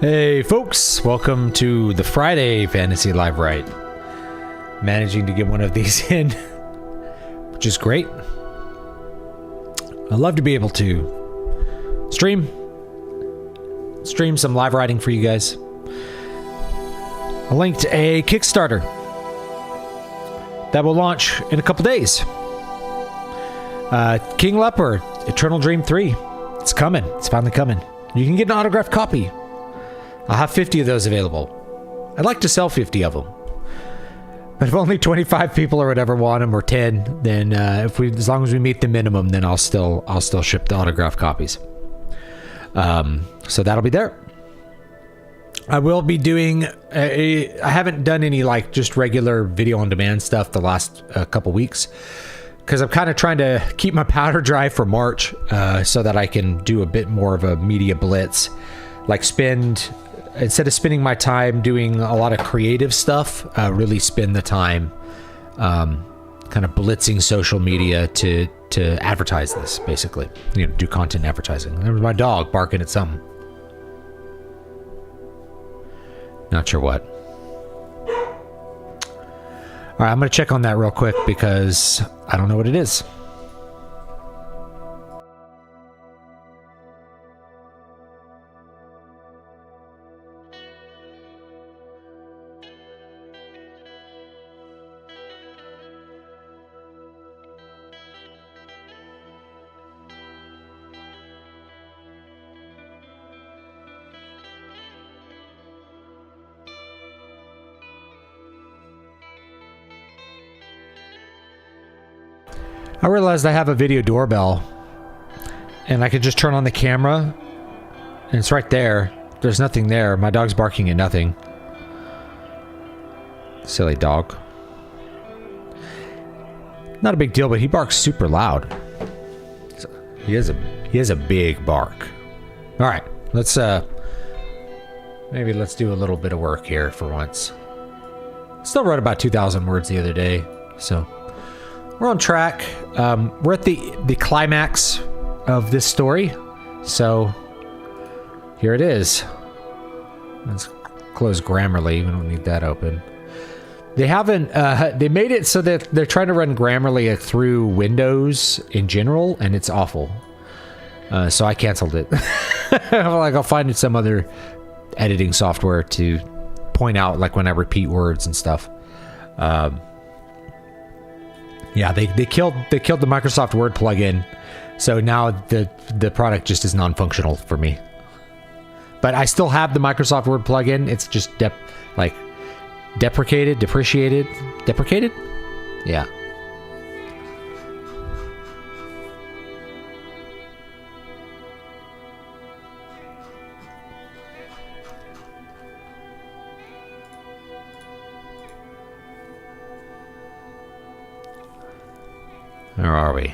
Hey folks, welcome to the Friday Fantasy Livewrite. Managing to get one of these in, which is great. I'd love to be able to stream some live writing for you guys. I linked a Kickstarter that will launch in a couple days. King Leopard, Eternal Dream 3. It's coming. It's finally coming. You can get an autographed copy. I'll have 50 of those available. I'd like to sell 50 of them. But if only 25 people or whatever want them, or 10, then as long as we meet the minimum, then I'll still ship the autographed copies. So that'll be there. I will be doing I haven't done any like just regular video on demand stuff the last couple weeks, because I'm kind of trying to keep my powder dry for March, so that I can do a bit more of a media blitz, like instead of spending my time doing a lot of creative stuff, really spend the time kind of blitzing social media to advertise this, basically. Do content advertising. There was my dog barking at something. Not sure what. All right, I'm going to check on that real quick because I don't know what it is. I realized I have a video doorbell and I could just turn on the camera and it's right there. There's nothing there. My dog's barking at nothing. Silly dog. Not a big deal, but he barks super loud. He has a big bark. All right, let's do a little bit of work here for once. Still wrote about 2,000 words the other day, so we're on track. We're at the climax of this story, so here it is. Let's close Grammarly. We don't need that open. They haven't. They made it so that they're trying to run Grammarly through Windows in general, and it's awful. So I canceled it. I'll find some other editing software to point out, like when I repeat words and stuff. Yeah, they killed the Microsoft Word plugin, so now the product just is non-functional for me. But I still have the Microsoft Word plugin. It's just deprecated. Yeah. Where are we?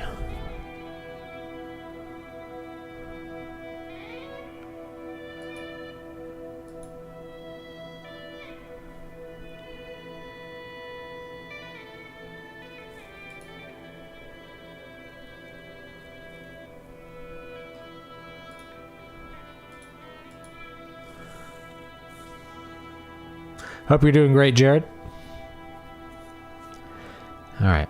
Hope you're doing great, Jared. All right.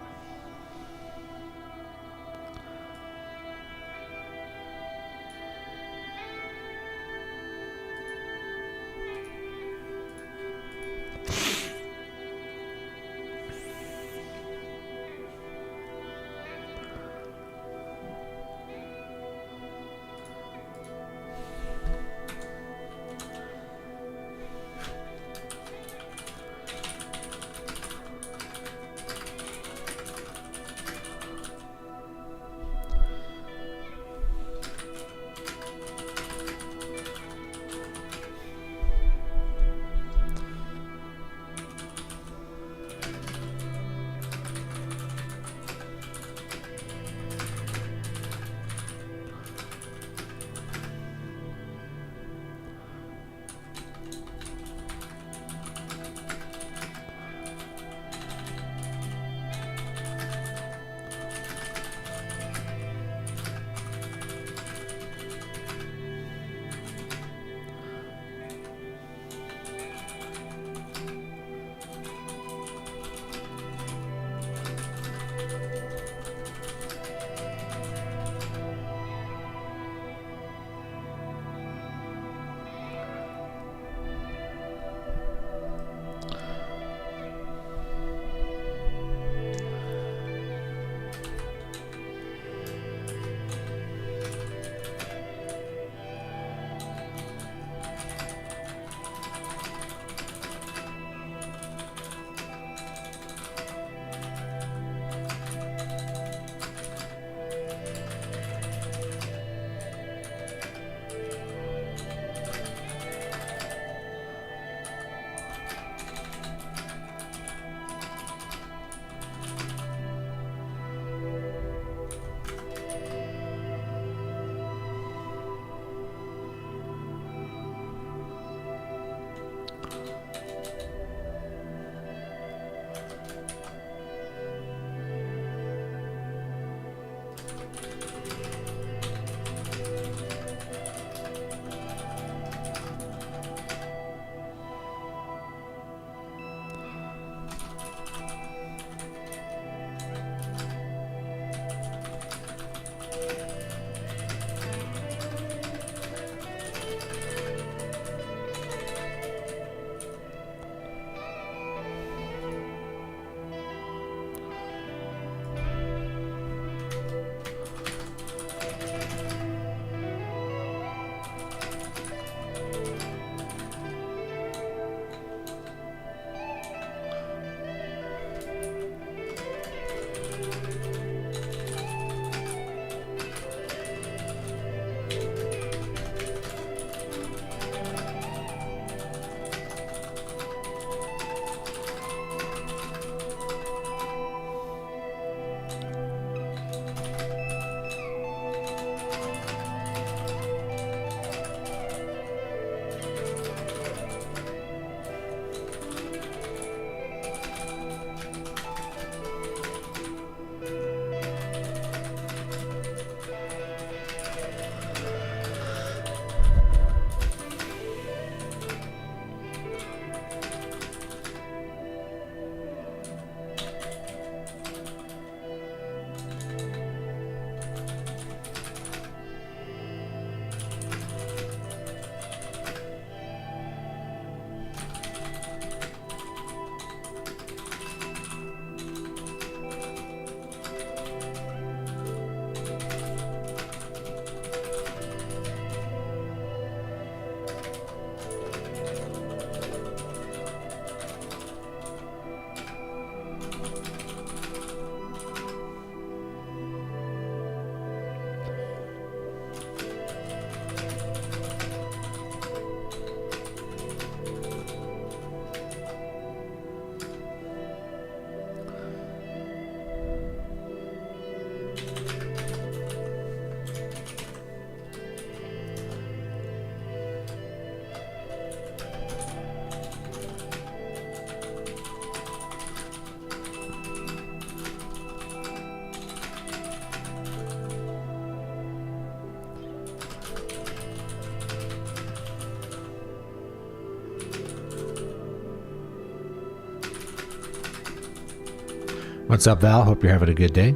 What's up, Val? Hope you're having a good day.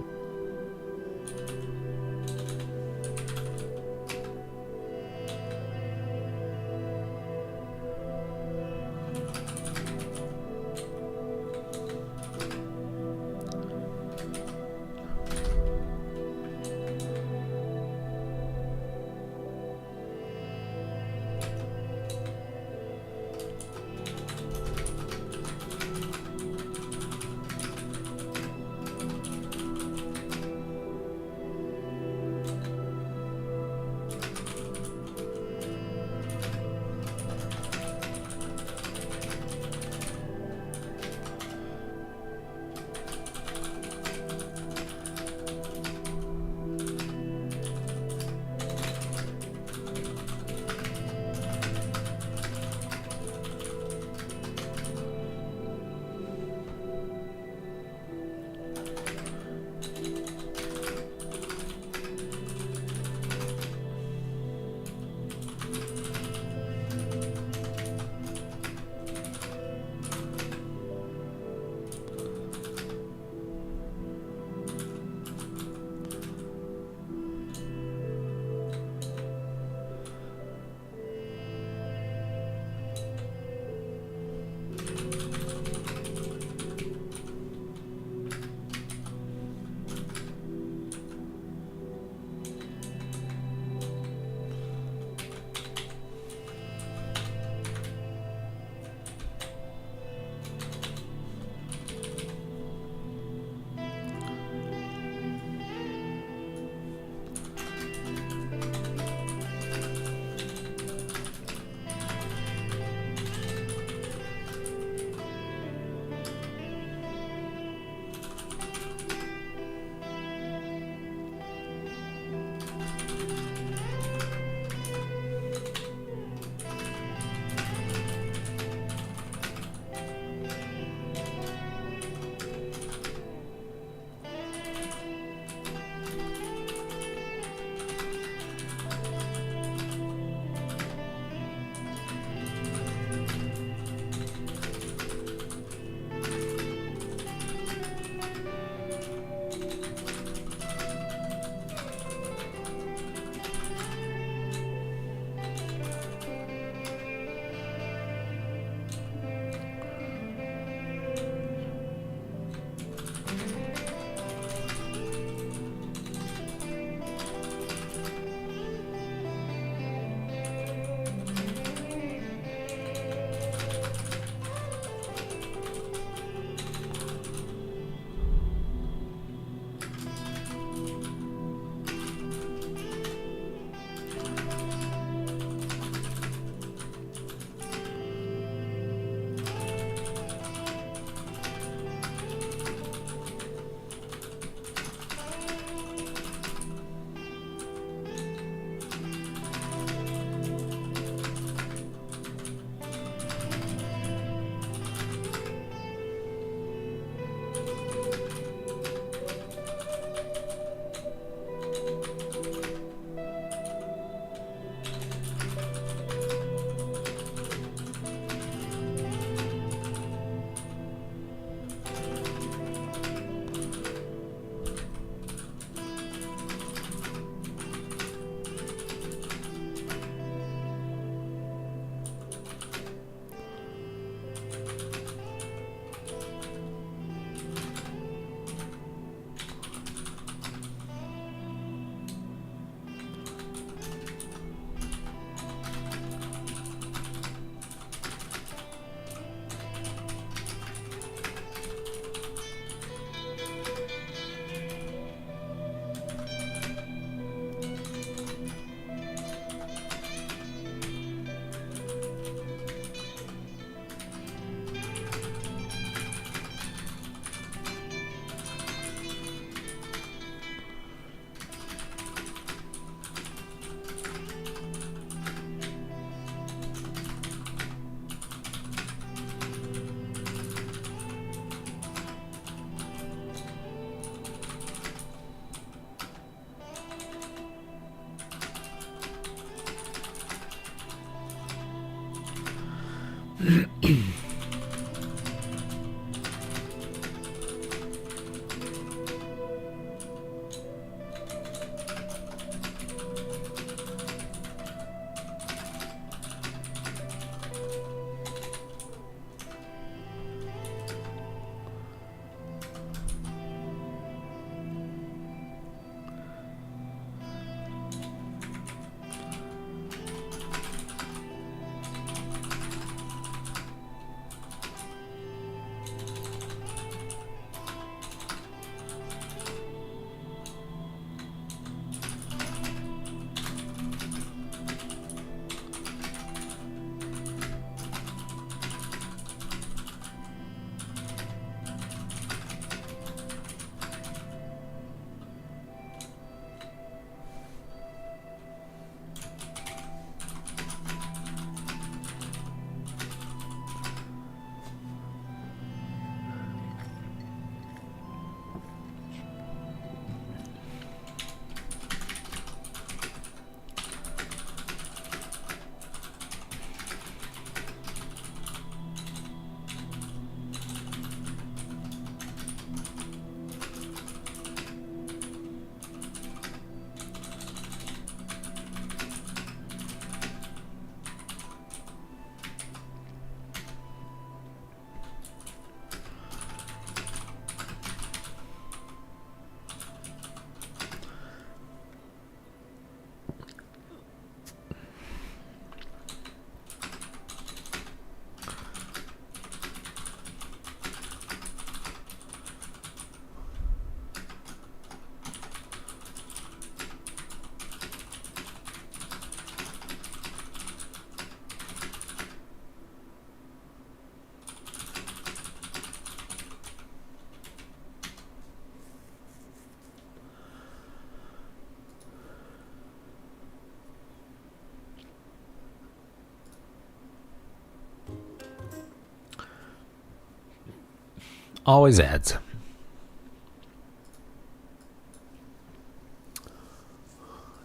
Always ads.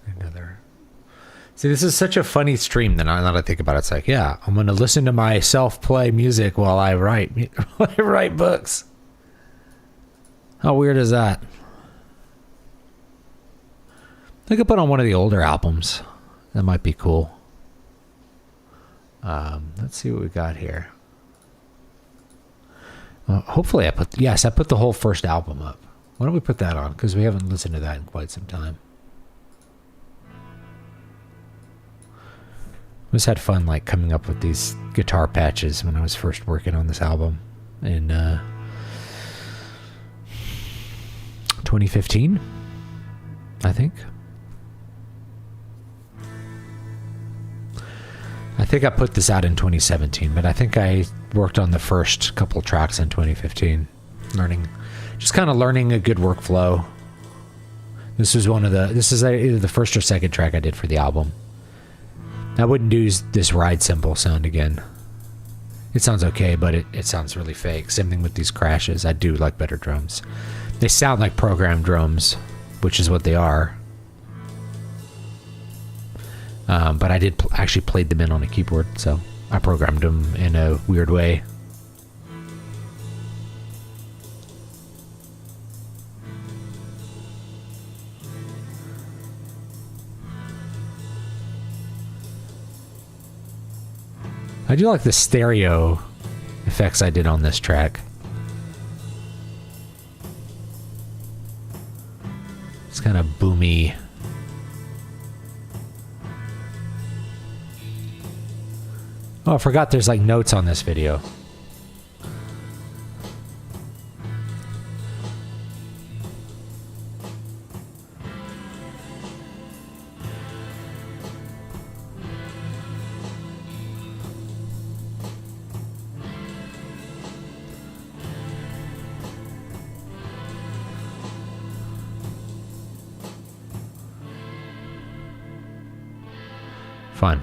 Another. See, this is such a funny stream that now that I think about it, it's like, yeah, I'm going to listen to myself play music while I write, while I write books. How weird is that? I could put on one of the older albums. That might be cool. Let's see what we got here. Hopefully I put the whole first album up. Why don't we put that on? Because we haven't listened to that in quite some time. I just had fun like coming up with these guitar patches when I was first working on this album in 2015, I think. I think I put this out in 2017, but I think I worked on the first couple tracks in 2015, just kind of learning a good workflow. This is either the first or second track I did for the album. I wouldn't do this ride cymbal sound again. It sounds okay, but it sounds really fake. Same thing with these crashes. I do like better drums. They sound like programmed drums, which is what they are. But I did actually played them in on a keyboard, so I programmed them in a weird way. I do like the stereo effects I did on this track. It's kind of boomy. Oh, I forgot there's like notes on this video. Fun.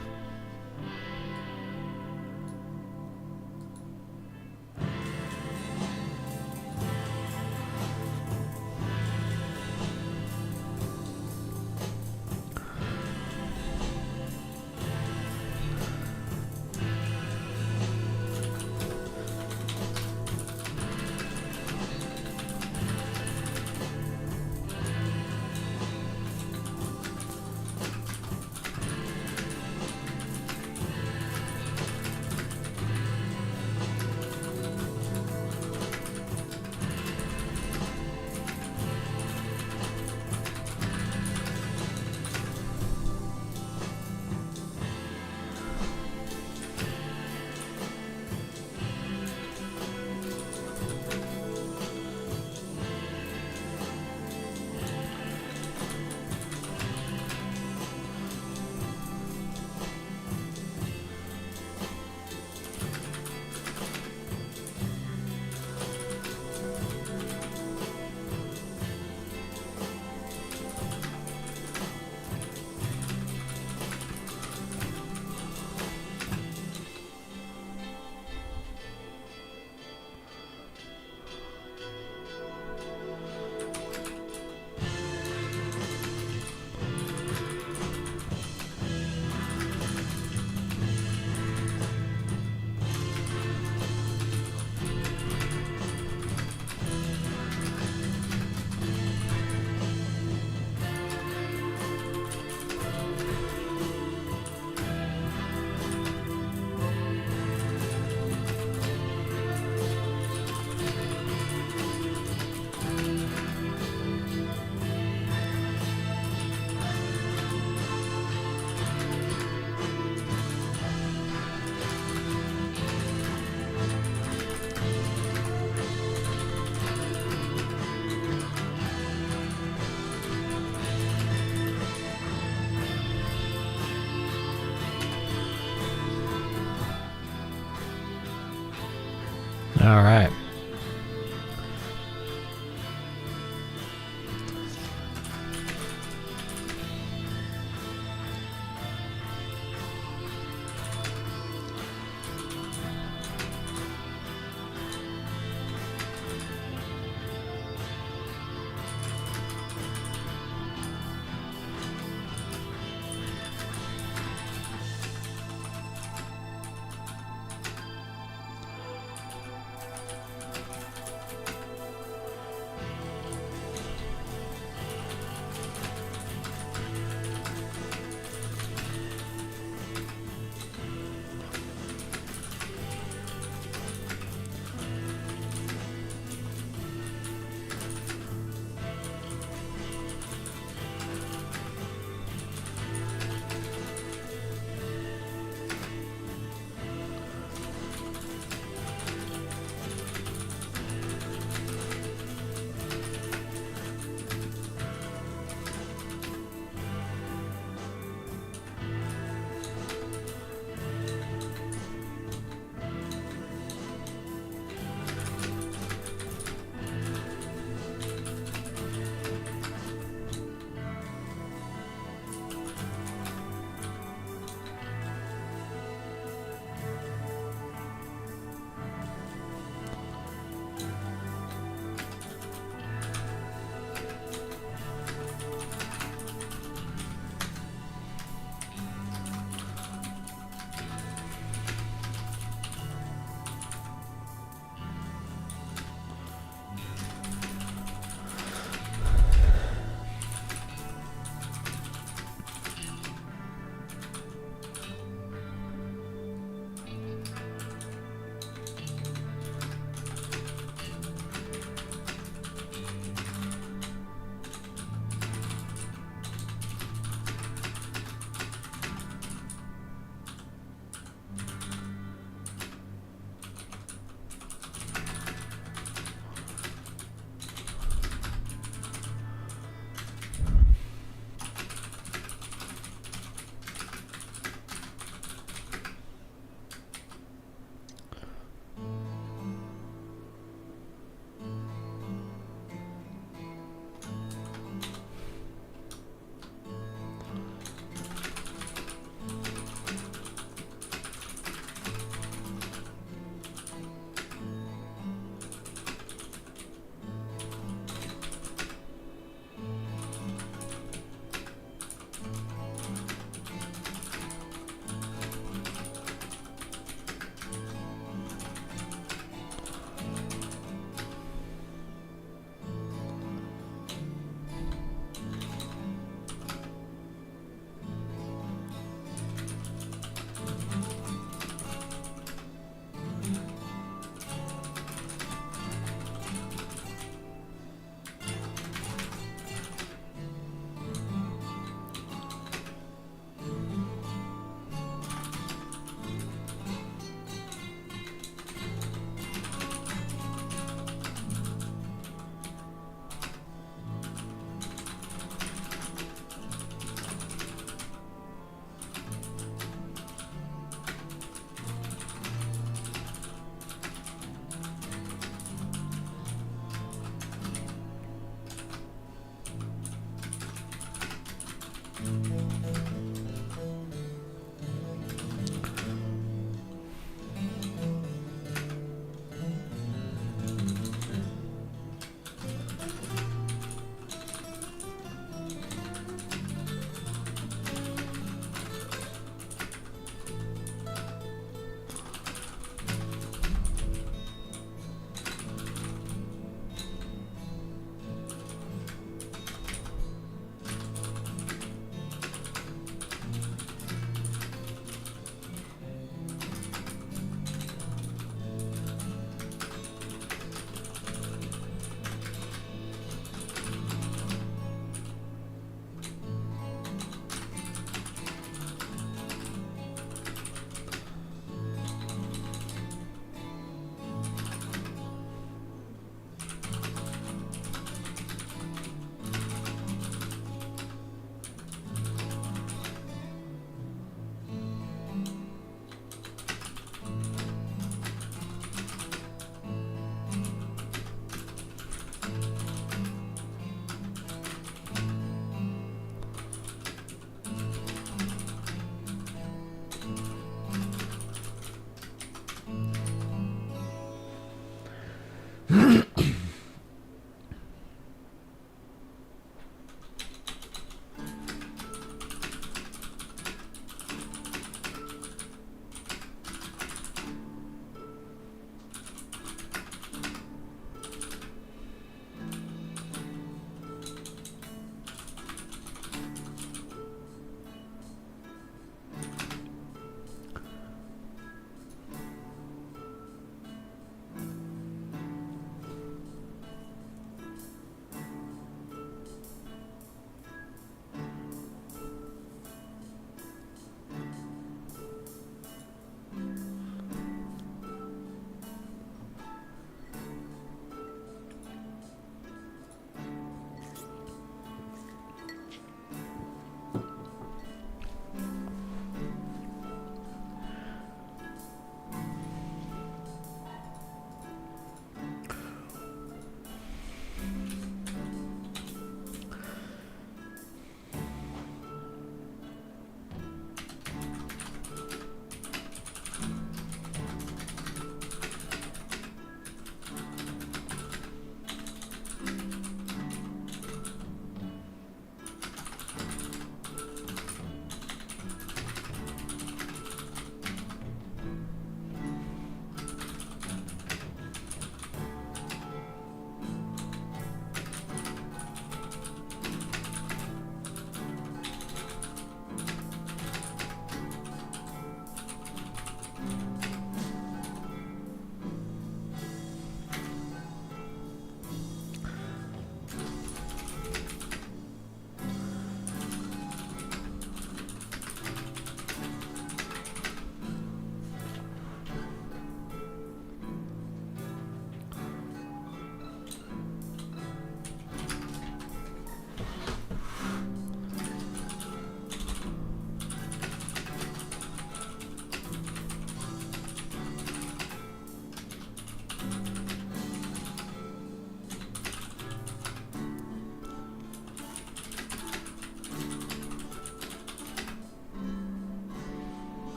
All right.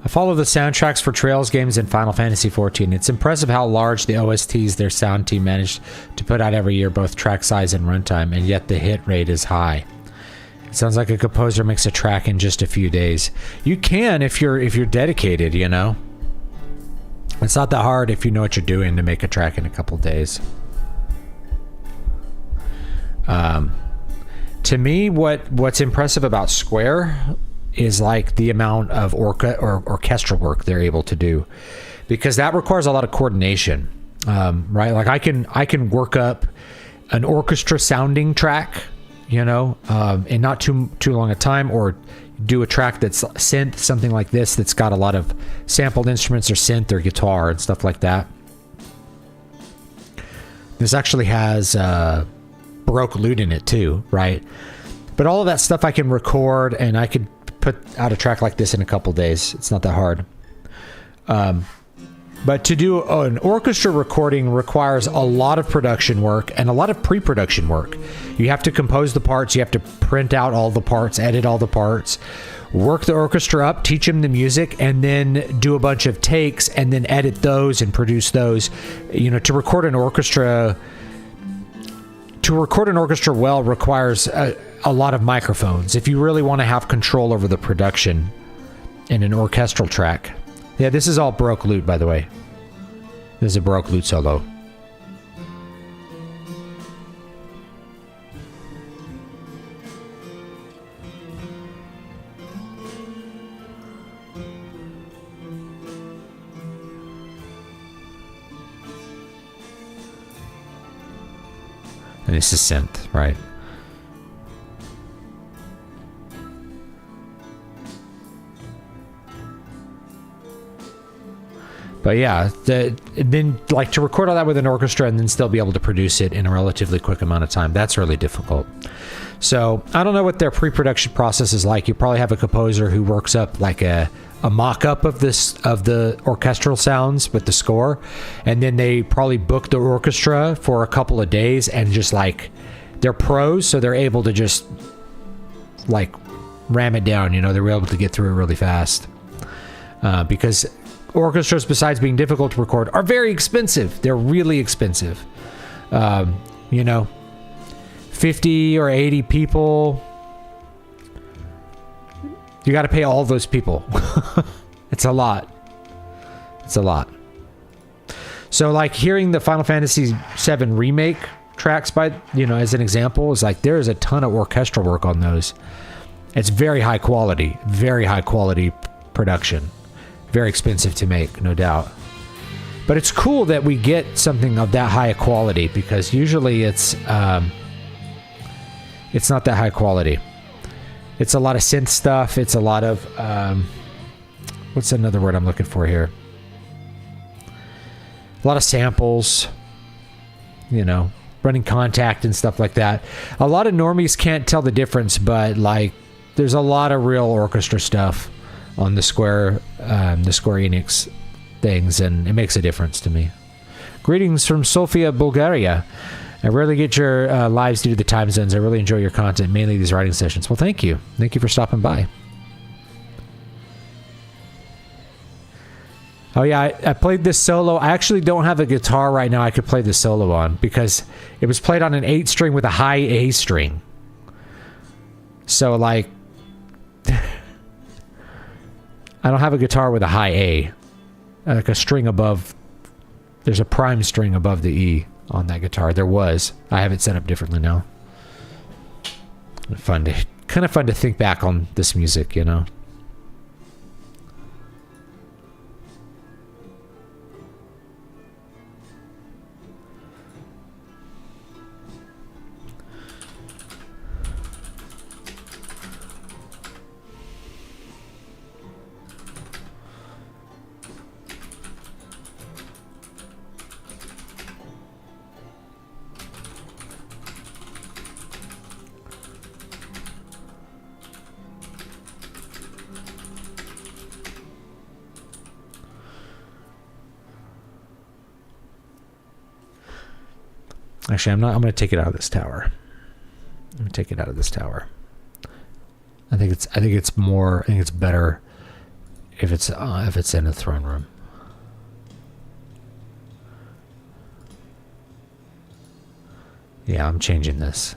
I follow the soundtracks for Trails games in Final Fantasy XIV. It's impressive how large the OSTs their sound team managed to put out every year, both track size and runtime, and yet the hit rate is high. It sounds like a composer makes a track in just a few days. You can if you're dedicated, you know. It's not that hard if you know what you're doing to make a track in a couple days. To me, what's impressive about Square is like the amount of orchestral work they're able to do, because that requires a lot of coordination, right? Like I can work up an orchestra sounding track, you know, in not too long a time, or do a track that's synth, something like this, that's got a lot of sampled instruments or synth or guitar and stuff like that. This actually has Baroque lute in it too, right? But all of that stuff I can record, and I could put out a track like this in a couple days. It's not that hard. But to do an orchestra recording requires a lot of production work and a lot of pre-production work. You have to compose the parts, you have to print out all the parts, edit all the parts, work the orchestra up, teach them the music, and then do a bunch of takes and then edit those and produce those. You know, to record an orchestra well requires a lot of microphones if you really want to have control over the production in an orchestral track. Yeah, this is all Baroque lute, by the way. This is a Baroque lute solo. And this is synth, right? But yeah, then like to record all that with an orchestra and then still be able to produce it in a relatively quick amount of time, that's really difficult. So I don't know what their pre-production process is like. You probably have a composer who works up like a mock-up of the orchestral sounds with the score, and then they probably book the orchestra for a couple of days, and just like they're pros, so they're able to just like ram it down, you know, they're able to get through it really fast. Because orchestras, besides being difficult to record, are very expensive. They're really expensive. You know, 50 or 80 people, you got to pay all those people. It's a lot. It's a lot. So like hearing the Final Fantasy VII remake tracks, by, you know, as an example, is like there is a ton of orchestral work on those. It's very high quality production. Very expensive to make, no doubt. But it's cool that we get something of that high a quality, because usually it's not that high quality. It's a lot of synth stuff. It's a lot of what's another word I'm looking for here? A lot of samples, you know, running Contact and stuff like that. A lot of normies can't tell the difference, but like there's a lot of real orchestra stuff on the Square Enix things, and it makes a difference to me. Greetings from Sofia, Bulgaria. I rarely get your lives due to the time zones. I really enjoy your content, mainly these writing sessions. Well, thank you. Thank you for stopping by. Oh yeah, I played this solo. I actually don't have a guitar right now I could play the solo on, because it was played on an 8-string with a high A string. So like, I don't have a guitar with a high A, like a string above. There's a prime string above the E on that guitar. There was. I have it set up differently now. Kind of fun to think back on this music, you know. Actually, I'm going to take it out of this tower. I'm going to take it out of this tower. I think it's better if it's in a throne room. Yeah, I'm changing this.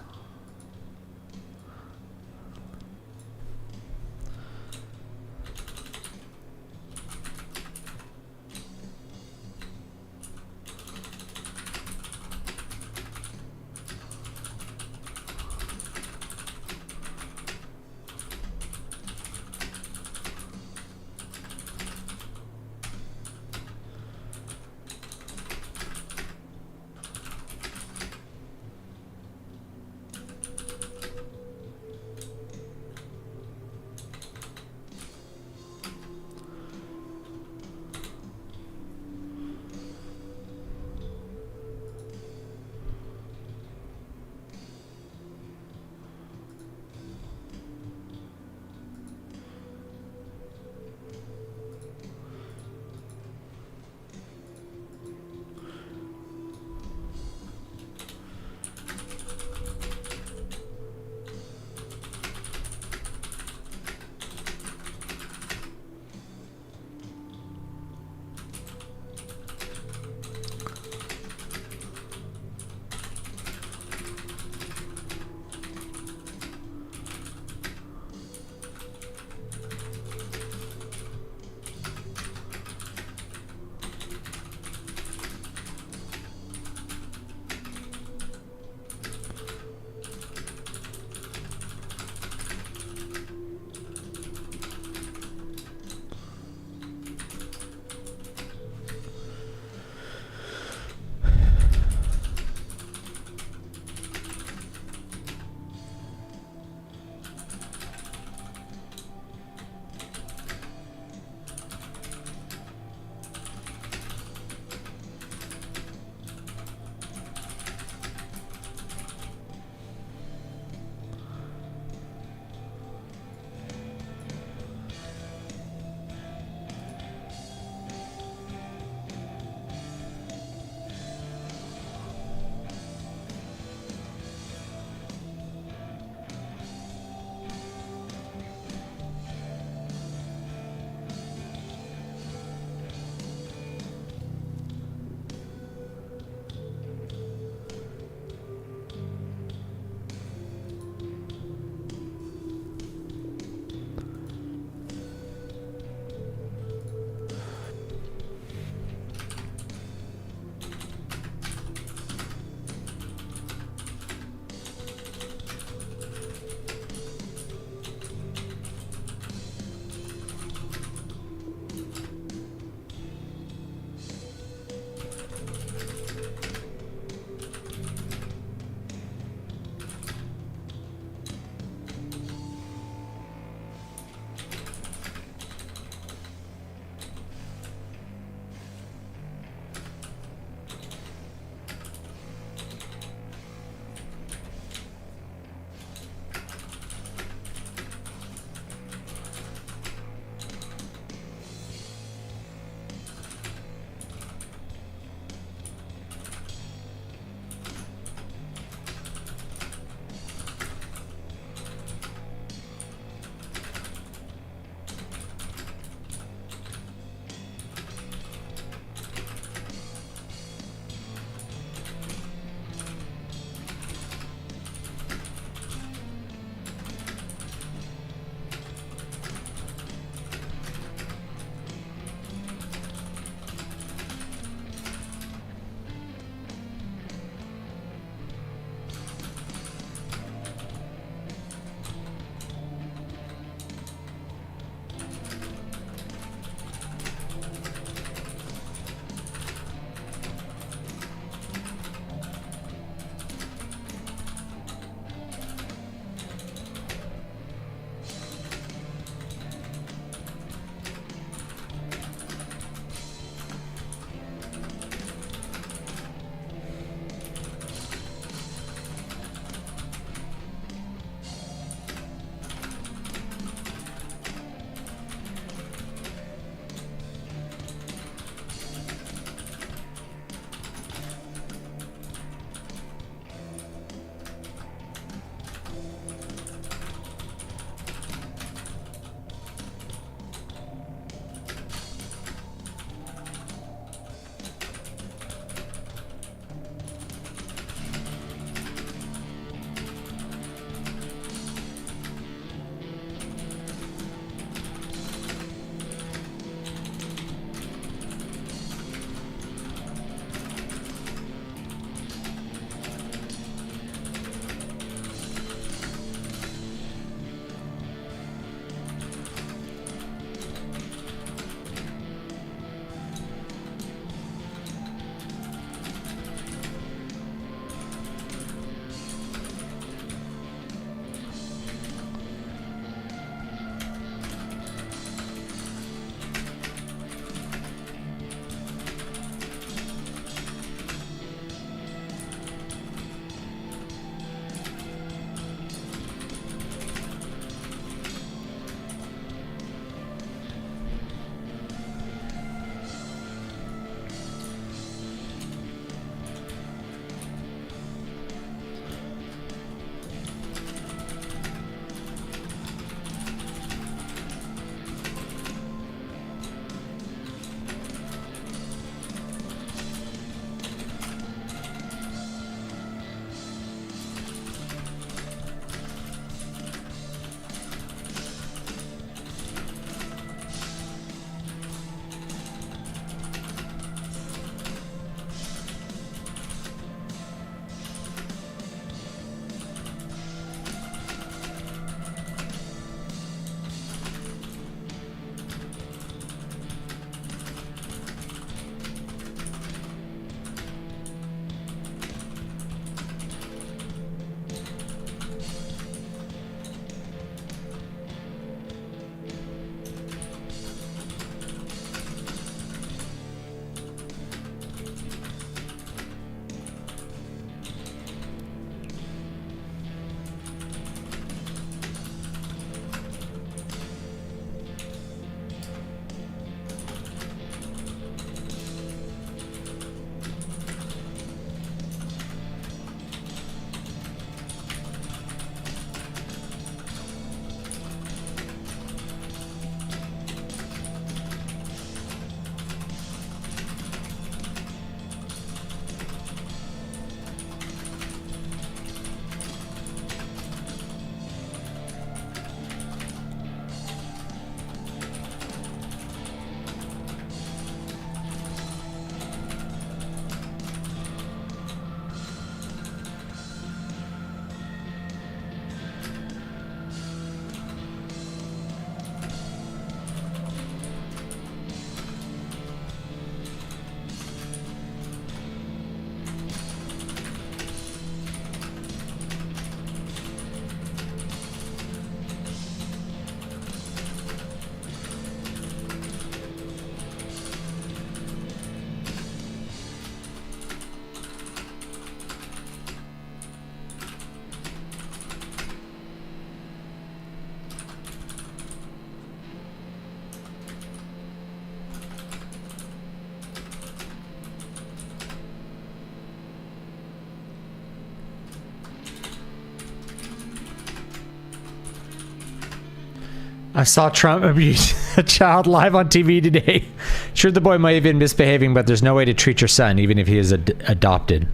I saw Trump abuse a child live on TV today. Sure, the boy might have been misbehaving, but there's no way to treat your son, even if he is adopted.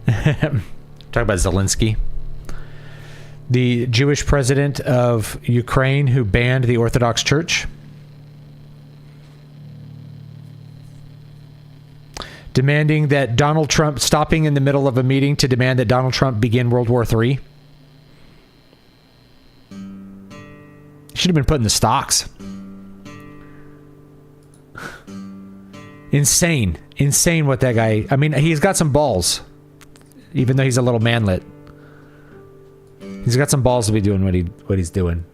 Talk about Zelensky. The Jewish president of Ukraine who banned the Orthodox Church. Demanding that Donald Trump, stopping in the middle of a meeting to demand that Donald Trump begin World War III. Should have been put in the stocks. Insane. Insane what that guy... I mean, he's got some balls. Even though he's a little manlet. He's got some balls to be doing what he's doing.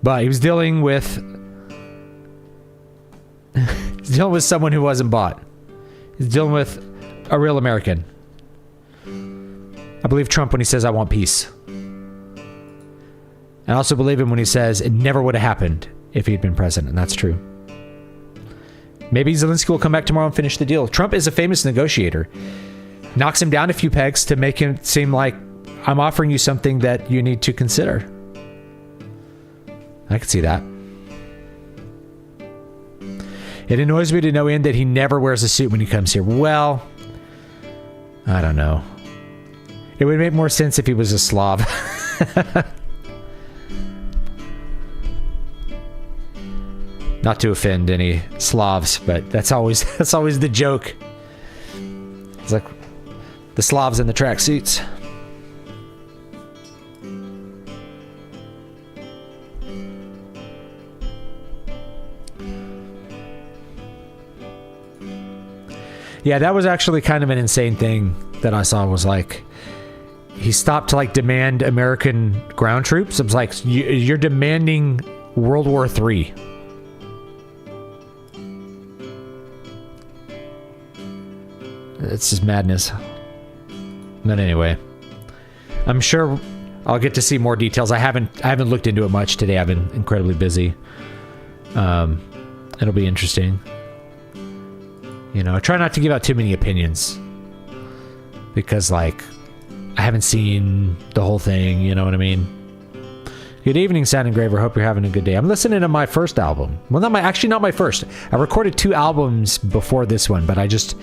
But he was dealing with... he's dealing with someone who wasn't bought. He's dealing with a real American. I believe Trump when he says, I want peace. I also believe him when he says it never would have happened if he'd been president. And that's true. Maybe Zelensky will come back tomorrow and finish the deal. Trump is a famous negotiator. Knocks him down a few pegs to make him seem like I'm offering you something that you need to consider. I could see that. It annoys me to no end that he never wears a suit when he comes here. Well, I don't know. It would make more sense if he was a Slav. Not to offend any Slavs, but that's always the joke. It's like the Slavs in the tracksuits. Yeah, that was actually kind of an insane thing that I saw. Was like he stopped to like demand American ground troops. I was like, you're demanding World War III. It's just madness. But anyway, I'm sure I'll get to see more details. I haven't looked into it much today. I've been incredibly busy. It'll be interesting. You know, I try not to give out too many opinions because, like, I haven't seen the whole thing. You know what I mean? Good evening, Sound Engraver. Hope you're having a good day. I'm listening to my first album. Well, not my first. I recorded 2 albums before this one, but I just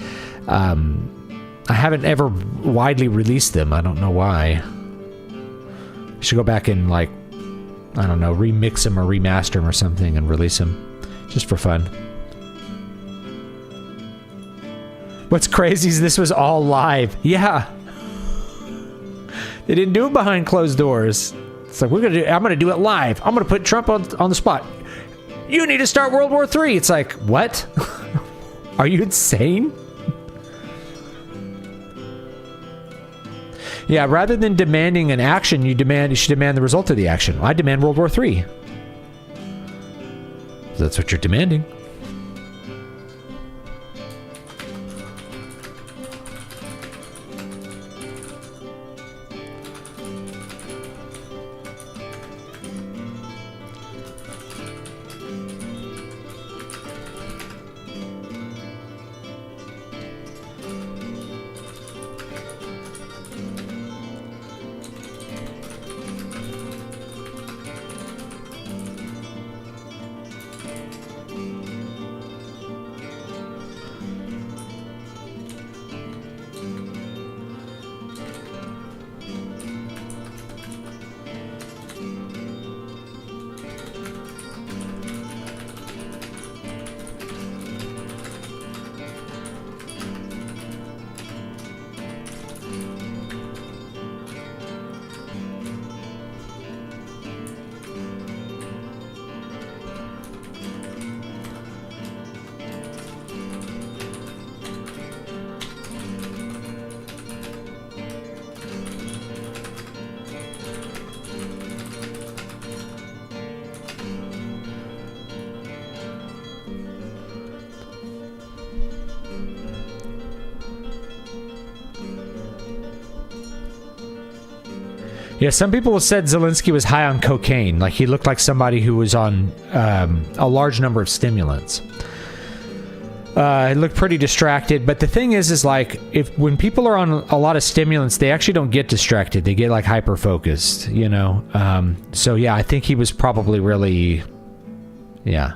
I haven't ever widely released them. I don't know why. I should go back and, like, I don't know, remix them or remaster them or something and release them just for fun. What's crazy is this was all live. Yeah. They didn't do it behind closed doors. It's like, I'm going to do it live. I'm going to put Trump on the spot. You need to start World War III. It's like, what? Are you insane? Yeah, rather than demanding an action, you should demand the result of the action. I demand World War III. So that's what you're demanding. Yeah, some people have said Zelensky was high on cocaine. Like, he looked like somebody who was on a large number of stimulants. looked pretty distracted. But the thing is like, when people are on a lot of stimulants, they actually don't get distracted. They get like hyper focused, you know. So yeah, I think he was probably really, yeah.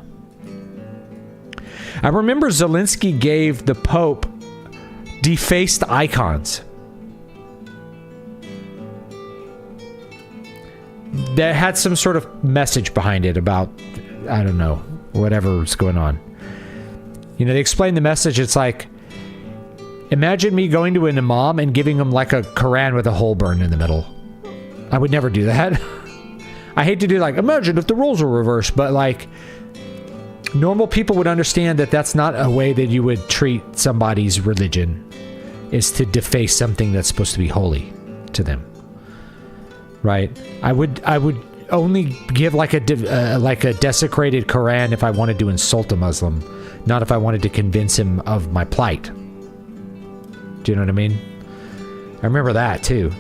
I remember Zelensky gave the Pope defaced icons that had some sort of message behind it about, I don't know, whatever's going on. You know, they explain the message. It's like, imagine me going to an imam and giving him like a Quran with a hole burned in the middle. I would never do that. I hate to do like, imagine if the roles were reversed, but like, normal people would understand that that's not a way that you would treat somebody's religion, is to deface something that's supposed to be holy to them. Right? I would only give like a desecrated Quran if I wanted to insult a Muslim, not if I wanted to convince him of my plight. Do you know what I mean? I remember that too.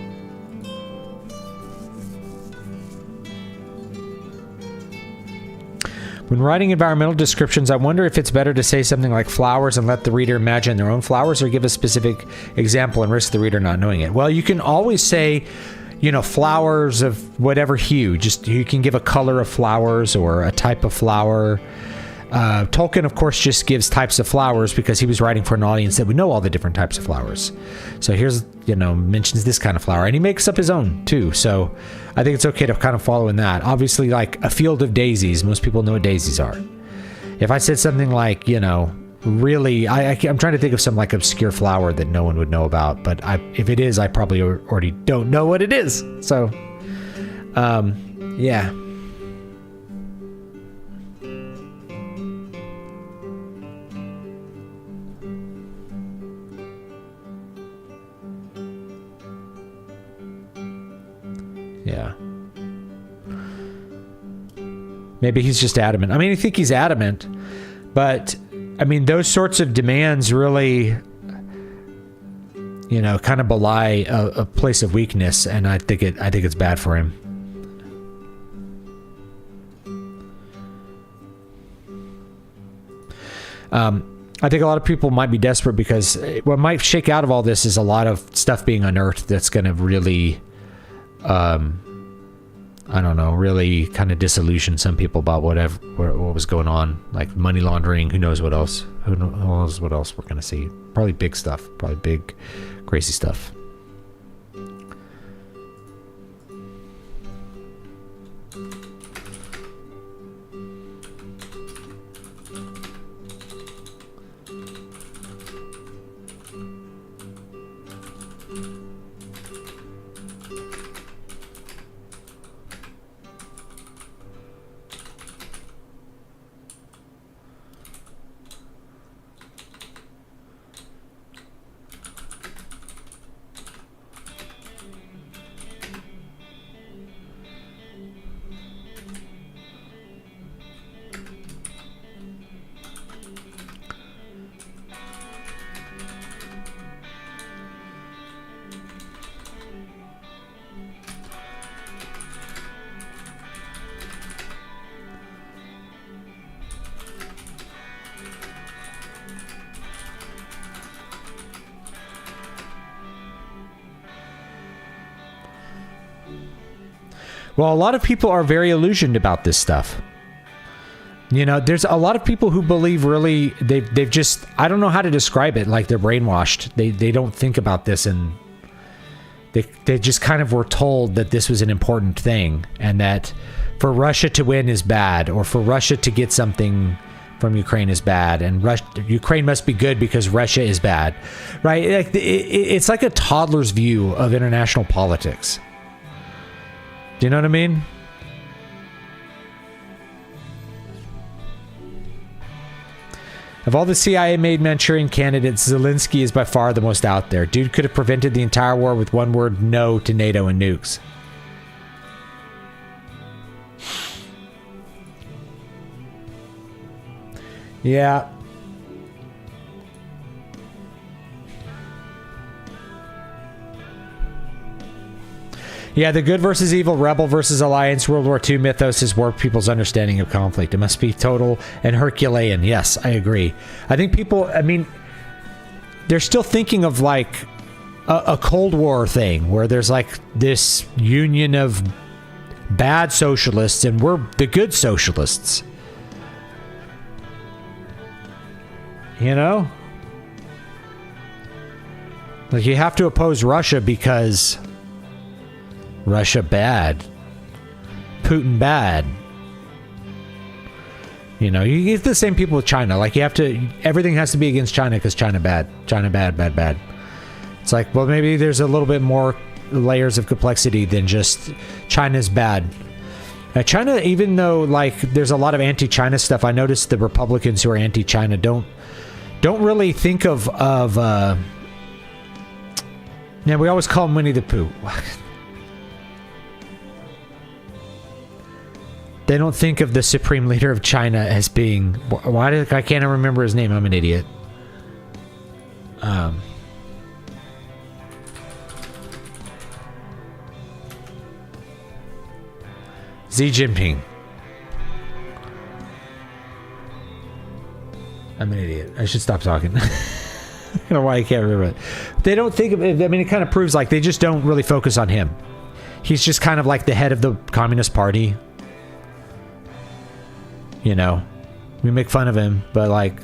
When writing environmental descriptions, I wonder if it's better to say something like flowers and let the reader imagine their own flowers, or give a specific example and risk the reader not knowing it. Well, you can always say, you know, flowers of whatever hue. Just, you can give a color of flowers or a type of flower. Tolkien, of course, just gives types of flowers because he was writing for an audience that would know all the different types of flowers. So here's, you know, mentions this kind of flower, and he makes up his own too. So I think it's okay to kind of follow in that. Obviously, like a field of daisies, most people know what daisies are. If I said something like, you know, really, I'm trying to think of some like obscure flower that no one would know about, but if it is, I probably already don't know what it is. So, yeah. Yeah. Maybe he's just adamant. I mean, I think he's adamant, but I mean, those sorts of demands really, you know, kind of belie a place of weakness, and I think it's bad for him. I think a lot of people might be desperate because what might shake out of all this is a lot of stuff being unearthed that's going to really, I don't know, really kind of disillusion some people about what was going on, like money laundering. Who knows what else? Who knows what else we're going to see? Probably big stuff. Probably big, crazy stuff. Well, a lot of people are very illusioned about this stuff. You know, there's a lot of people who believe really they've just, I don't know how to describe it, like they're brainwashed. They don't think about this, and they just kind of were told that this was an important thing, and that for Russia to win is bad, or for Russia to get something from Ukraine is bad, and Ukraine must be good because Russia is bad, right? Like it's like a toddler's view of international politics. Do you know what I mean? Of all the CIA-made Manchurian candidates, Zelensky is by far the most out there. Dude could have prevented the entire war with one word: no to NATO and nukes. Yeah. Yeah, the good versus evil, rebel versus alliance, World War II mythos has warped people's understanding of conflict. It must be total and Herculean. Yes, I agree. I think people, I mean, they're still thinking of like a Cold War thing where there's like this union of bad socialists and we're the good socialists. You know? Like, you have to oppose Russia because Russia bad. Putin bad. You know, you get the same people with China. Like, you have to, everything has to be against China because China bad. China bad, bad, bad. It's like, well, maybe there's a little bit more layers of complexity than just China's bad. China, even though, like, there's a lot of anti-China stuff, I noticed the Republicans who are anti-China don't really think of yeah, we always call him Winnie the Pooh. They don't think of the supreme leader of China as being... I can't remember his name. I'm an idiot. Xi Jinping. I'm an idiot. I should stop talking. I don't know why I can't remember it. They don't think of it. I mean, it kind of proves like they just don't really focus on him. He's just kind of like the head of the Communist Party. You know, we make fun of him, but like,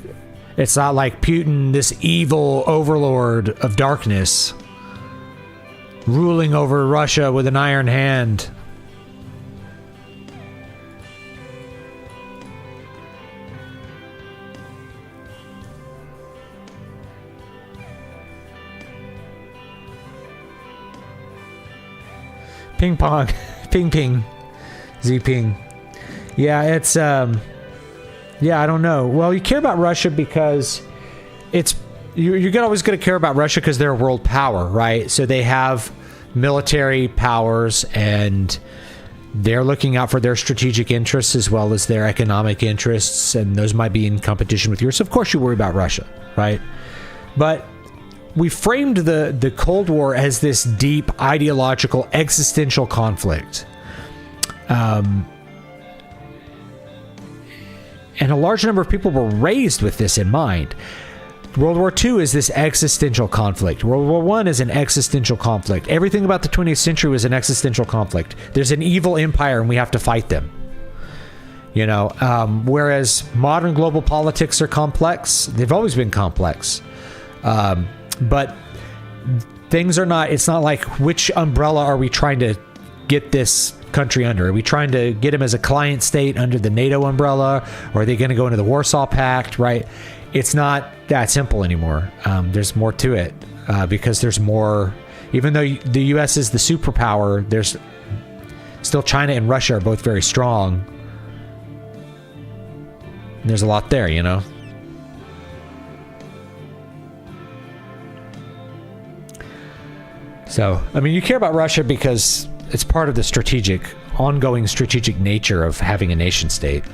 it's not like Putin, this evil overlord of darkness, ruling over Russia with an iron hand. Ping pong. Ping ping. Z-ping. Yeah, it's, yeah, I don't know. Well, you care about Russia because it's, you're always going to care about Russia because they're a world power, right? So they have military powers and they're looking out for their strategic interests as well as their economic interests, and those might be in competition with yours. Of course you worry about Russia, right? But we framed the Cold War as this deep ideological existential conflict. And a large number of people were raised with this in mind. World War II is this existential conflict. World War I is an existential conflict. Everything about the 20th century was an existential conflict. There's an evil empire and we have to fight them. You know, whereas modern global politics are complex. They've always been complex. But things are not, it's not like which umbrella are we trying to get this country under? Are we trying to get them as a client state under the NATO umbrella? Or are they going to go into the Warsaw Pact, right? It's not that simple anymore. There's more to it because there's more, even though the US is the superpower, there's still China and Russia are both very strong. And there's a lot there, you know? So, I mean, you care about Russia because it's part of the ongoing strategic nature of having a nation state.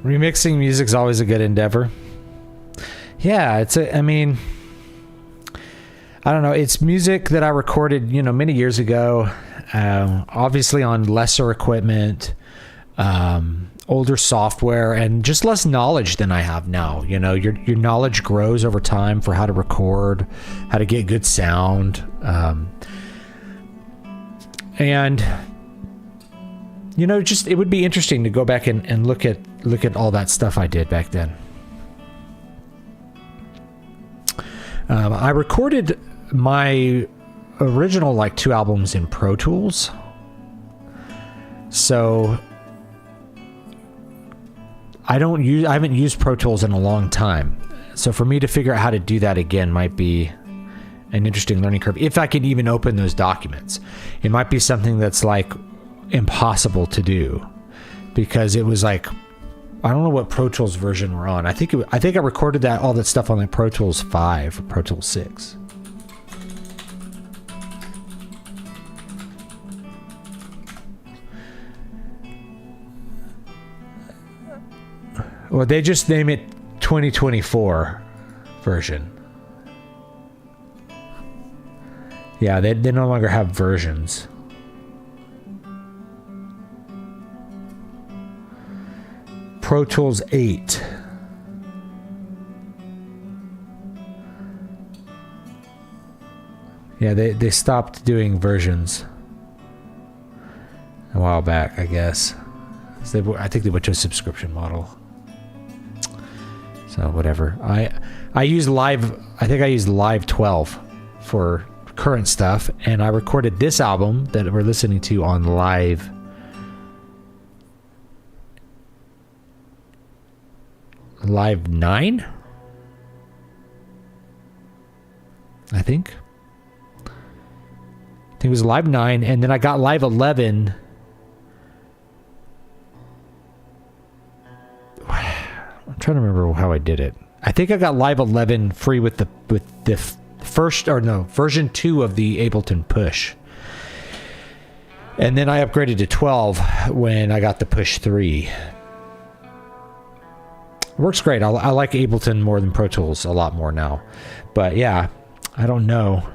Remixing music's always a good endeavor. Yeah, I mean, I don't know. It's music that I recorded, many years ago, obviously on lesser equipment, older software, and just less knowledge than I have now. Your knowledge grows over time for how to record, how to get good sound, and just it would be interesting to go back and look at all that stuff I did back then. I recorded my original 2 albums in Pro Tools. So I haven't used Pro Tools in a long time. So for me to figure out how to do that again might be an interesting learning curve. If I can even open those documents, it might be something that's impossible to do, because it was I don't know what Pro Tools version we're on. I think I recorded all that stuff on Pro Tools 5 or Pro Tools 6. Well, they just name it 2024 version. Yeah, they no longer have versions. Pro Tools 8. Yeah, they stopped doing versions a while back, I guess. I think they went to a subscription model. So whatever. I use Live. I think I used Live 12 for current stuff, and I recorded this album that we're listening to on Live 9, I think it was Live 9, and then I got Live 11. I'm trying to remember how I did it. I think I got Live 11 free with the version 2 of the Ableton Push, and then I upgraded to 12 when I got the Push 3. Works great. I like Ableton more than Pro Tools a lot more now. But yeah, I don't know.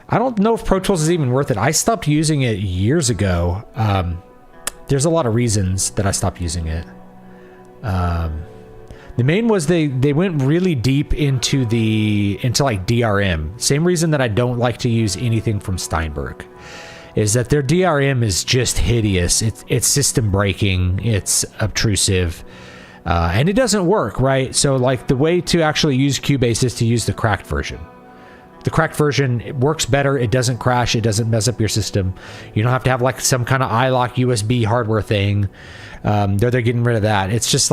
I don't know if Pro Tools is even worth it. I stopped using it years ago. There's a lot of reasons that I stopped using it. The main was they went really deep into DRM. Same reason that I don't like to use anything from Steinberg, is that their DRM is just hideous. It's system breaking. It's obtrusive. And it doesn't work, right? So the way to actually use Cubase is to use the cracked version. The cracked version, it works better. It doesn't crash. It doesn't mess up your system. You don't have to have some kind of iLock USB hardware thing. They're getting rid of that. It's just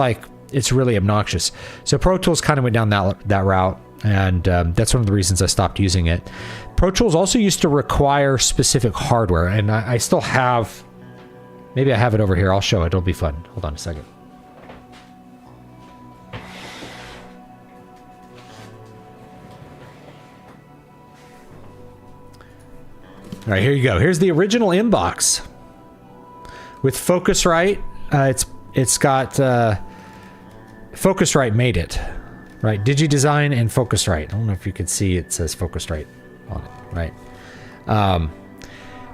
it's really obnoxious. So Pro Tools kind of went down that route, and that's one of the reasons I stopped using it. Pro Tools also used to require specific hardware, and I still have... Maybe I have it over here. I'll show it. It'll be fun. Hold on a second. All right, here you go. Here's the original inbox with Focusrite. It's got Focusrite made it, right? DigiDesign and Focusrite. I don't know if you can see it says Focusrite on it, right?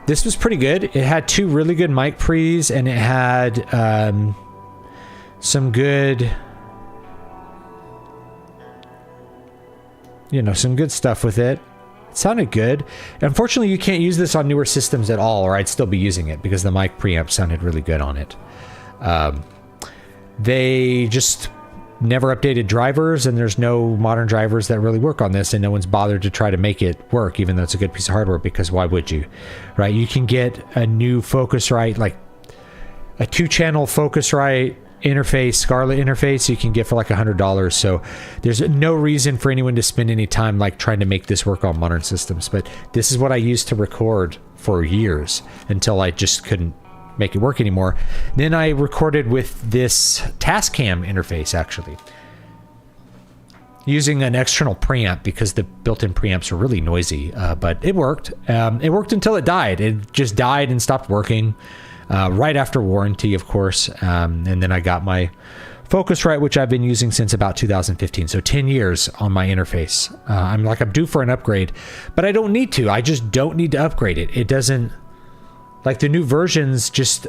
This was pretty good. It had 2 really good mic pre's, and it had some good, some good stuff with it. It sounded good. Unfortunately, you can't use this on newer systems at all, or I'd still be using it because the mic preamp sounded really good on it. They just never updated drivers, and there's no modern drivers that really work on this, and no one's bothered to try to make it work, even though it's a good piece of hardware, because why would you, right? You can get a new Focusrite, a 2-channel Focusrite interface, Scarlett interface, you can get for $100. So there's no reason for anyone to spend any time trying to make this work on modern systems. But this is what I used to record for years until I just couldn't make it work anymore. Then I recorded with this Tascam interface, actually, using an external preamp because the built-in preamps are really noisy. But it worked. It worked until it died. It just died and stopped working. right after warranty, of course. And then I got my Focusrite, which I've been using since about 2015. So 10 years on my interface. I'm due for an upgrade, but I don't need to. I just don't need to upgrade it. It doesn't, like, the new versions just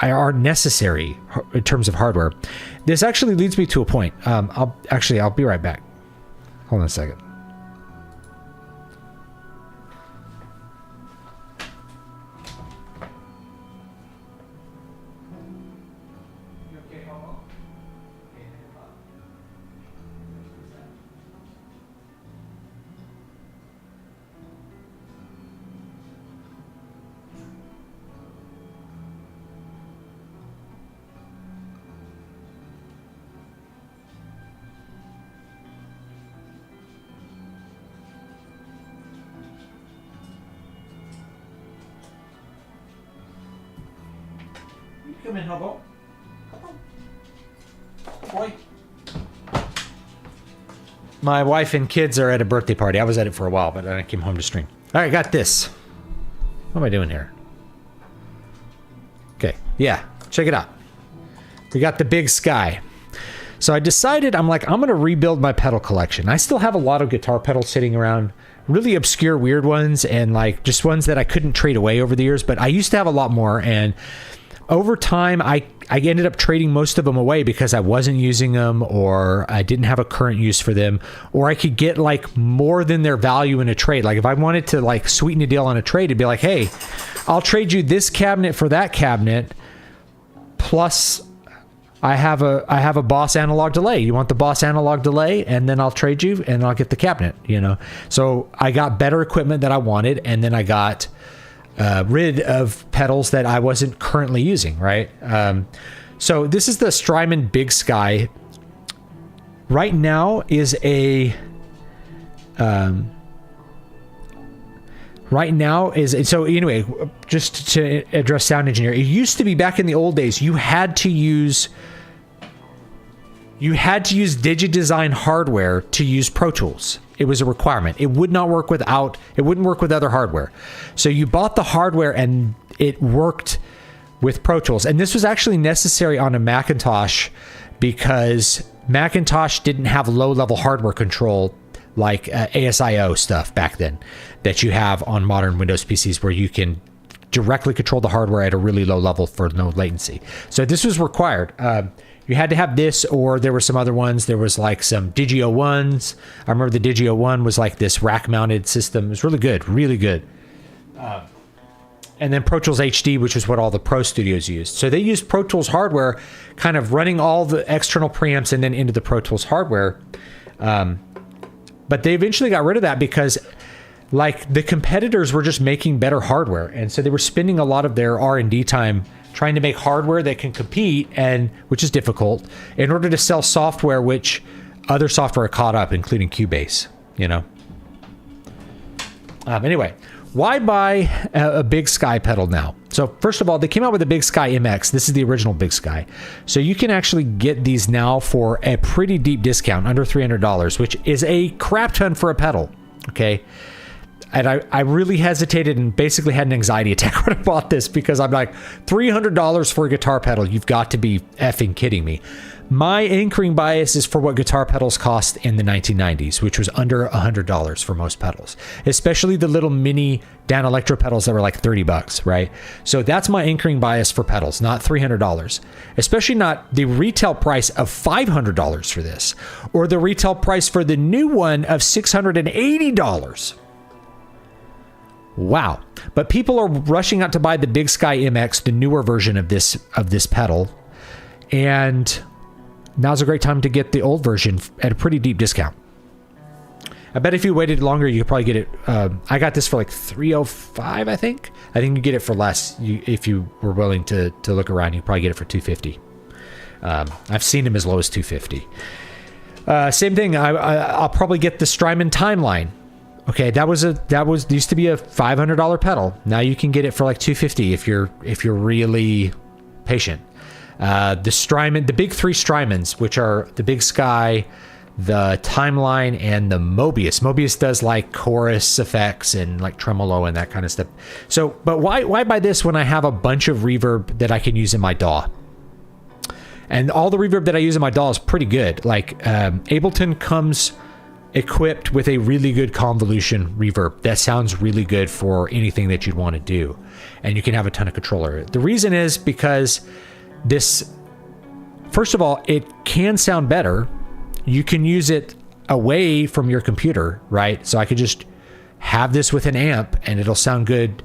aren't necessary in terms of hardware. This actually leads me to a point. I'll be right back. Hold on a second. Come in, Hobo. Boy. My wife and kids are at a birthday party. I was at it for a while, but then I came home to stream. All right, got this. What am I doing here? Okay, yeah, check it out. We got the big sky. So I decided, I'm going to rebuild my pedal collection. I still have a lot of guitar pedals sitting around, really obscure, weird ones, and just ones that I couldn't trade away over the years, but I used to have a lot more, and over time, I ended up trading most of them away because I wasn't using them, or I didn't have a current use for them, or I could get more than their value in a trade. Like if I wanted to sweeten a deal on a trade, it'd be like, hey, I'll trade you this cabinet for that cabinet, plus I have a Boss analog delay. You want the Boss analog delay, and then I'll trade you, and I'll get the cabinet. So I got better equipment that I wanted, and then I got rid of pedals that I wasn't currently using, right? So this is the Strymon Big Sky. Right now is a so anyway, just to address sound engineer, it used to be back in the old days, you had to use DigiDesign hardware to use Pro Tools. It was a requirement. It wouldn't work with other hardware. So you bought the hardware and it worked with Pro Tools. And this was actually necessary on a Macintosh because Macintosh didn't have low-level hardware control like ASIO stuff back then that you have on modern Windows PCs, where you can directly control the hardware at a really low level for no latency. So this was required. You had to have this, or there were some other ones. There was some Digio ones. I remember the Digio one was this rack-mounted system. It was really good, really good. And then Pro Tools HD, which is what all the Pro Studios used. So they used Pro Tools hardware, kind of running all the external preamps and then into the Pro Tools hardware. But they eventually got rid of that because the competitors were just making better hardware. And so they were spending a lot of their R&D time trying to make hardware that can compete, and which is difficult, in order to sell software which other software caught up, including Cubase, Anyway, why buy a Big Sky pedal now? So first of all, they came out with a Big Sky MX. This is the original Big Sky. So you can actually get these now for a pretty deep discount, under $300, which is a crap ton for a pedal, okay? And I really hesitated and basically had an anxiety attack when I bought this, because I'm like, $300 for a guitar pedal? You've got to be effing kidding me. My anchoring bias is for what guitar pedals cost in the 1990s, which was under $100 for most pedals, especially the little mini Dan Electro pedals that were like $30, right? So that's my anchoring bias for pedals, not $300, especially not the retail price of $500 for this, or the retail price for the new one of $680. Wow. But people are rushing out to buy the Big Sky MX, the newer version of this pedal. And now's a great time to get the old version at a pretty deep discount. I bet if you waited longer, you could probably get it. I got this for $305, I think. I think you get it for less. If you were willing to look around, you could probably get it for $250. I've seen them as low as $250. Same thing. I'll probably get the Strymon Timeline. Okay, that used to be a $500 pedal. Now you can get it for $250 if you're really patient. The big three Strymons, which are the Big Sky, the Timeline, and the Mobius. Mobius does like chorus effects and like tremolo and that kind of stuff. So, but why buy this when I have a bunch of reverb that I can use in my DAW? And all the reverb that I use in my DAW is pretty good. Like Ableton comes equipped with a really good convolution reverb that sounds really good for anything that you'd want to do. And you can have a ton of control over it. The reason is because this, first of all, it can sound better. You can use it away from your computer, right? So I could just have this with an amp and it'll sound good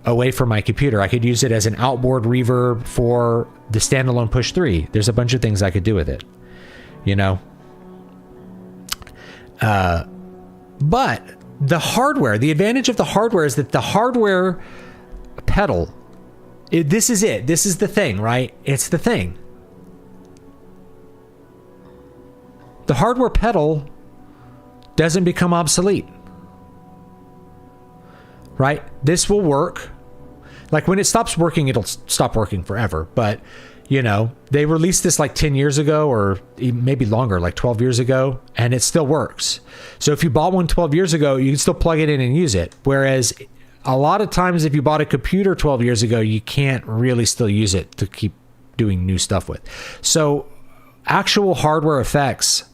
away from my computer. I could use it as an outboard reverb for the standalone Push 3. There's a bunch of things I could do with it, you know? But the hardware, the advantage of the hardware is that the hardware pedal, this is it. This is the thing, right? It's the thing. The hardware pedal doesn't become obsolete, right? This will work. Like when it stops working, it'll stop working forever. But, you know, they released this like 10 years ago or maybe longer, like 12 years ago, and it still works. So if you bought one 12 years ago, you can still plug it in and use it. Whereas a lot of times if you bought a computer 12 years ago, you can't really still use it to keep doing new stuff with. So actual hardware effects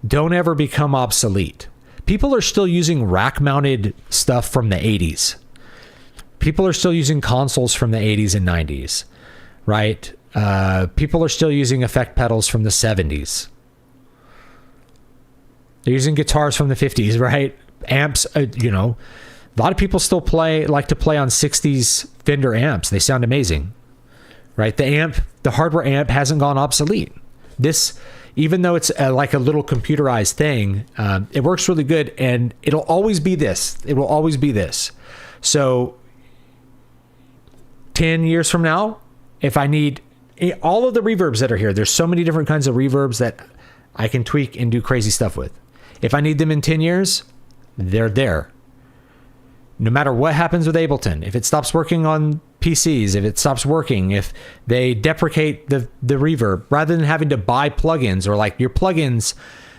don't ever become obsolete. People are still using rack-mounted stuff from the 80s. People are still using consoles from the 80s and 90s, right? People are still using effect pedals from the 70s. They're using guitars from the 50s, right? Amps, you know, a lot of people still like to play on 60s Fender amps. They sound amazing, right? The hardware amp hasn't gone obsolete. This, even though it's like a little computerized thing, it works really good, and it'll always be this. It will always be this. So 10 years from now, if I need all of the reverbs that are here, there's so many different kinds of reverbs that I can tweak and do crazy stuff with. If I need them in 10 years, they're there. No matter what happens with Ableton, if it stops working on PCs, if it stops working, if they deprecate the reverb, rather than having to buy plugins, or like your plugins,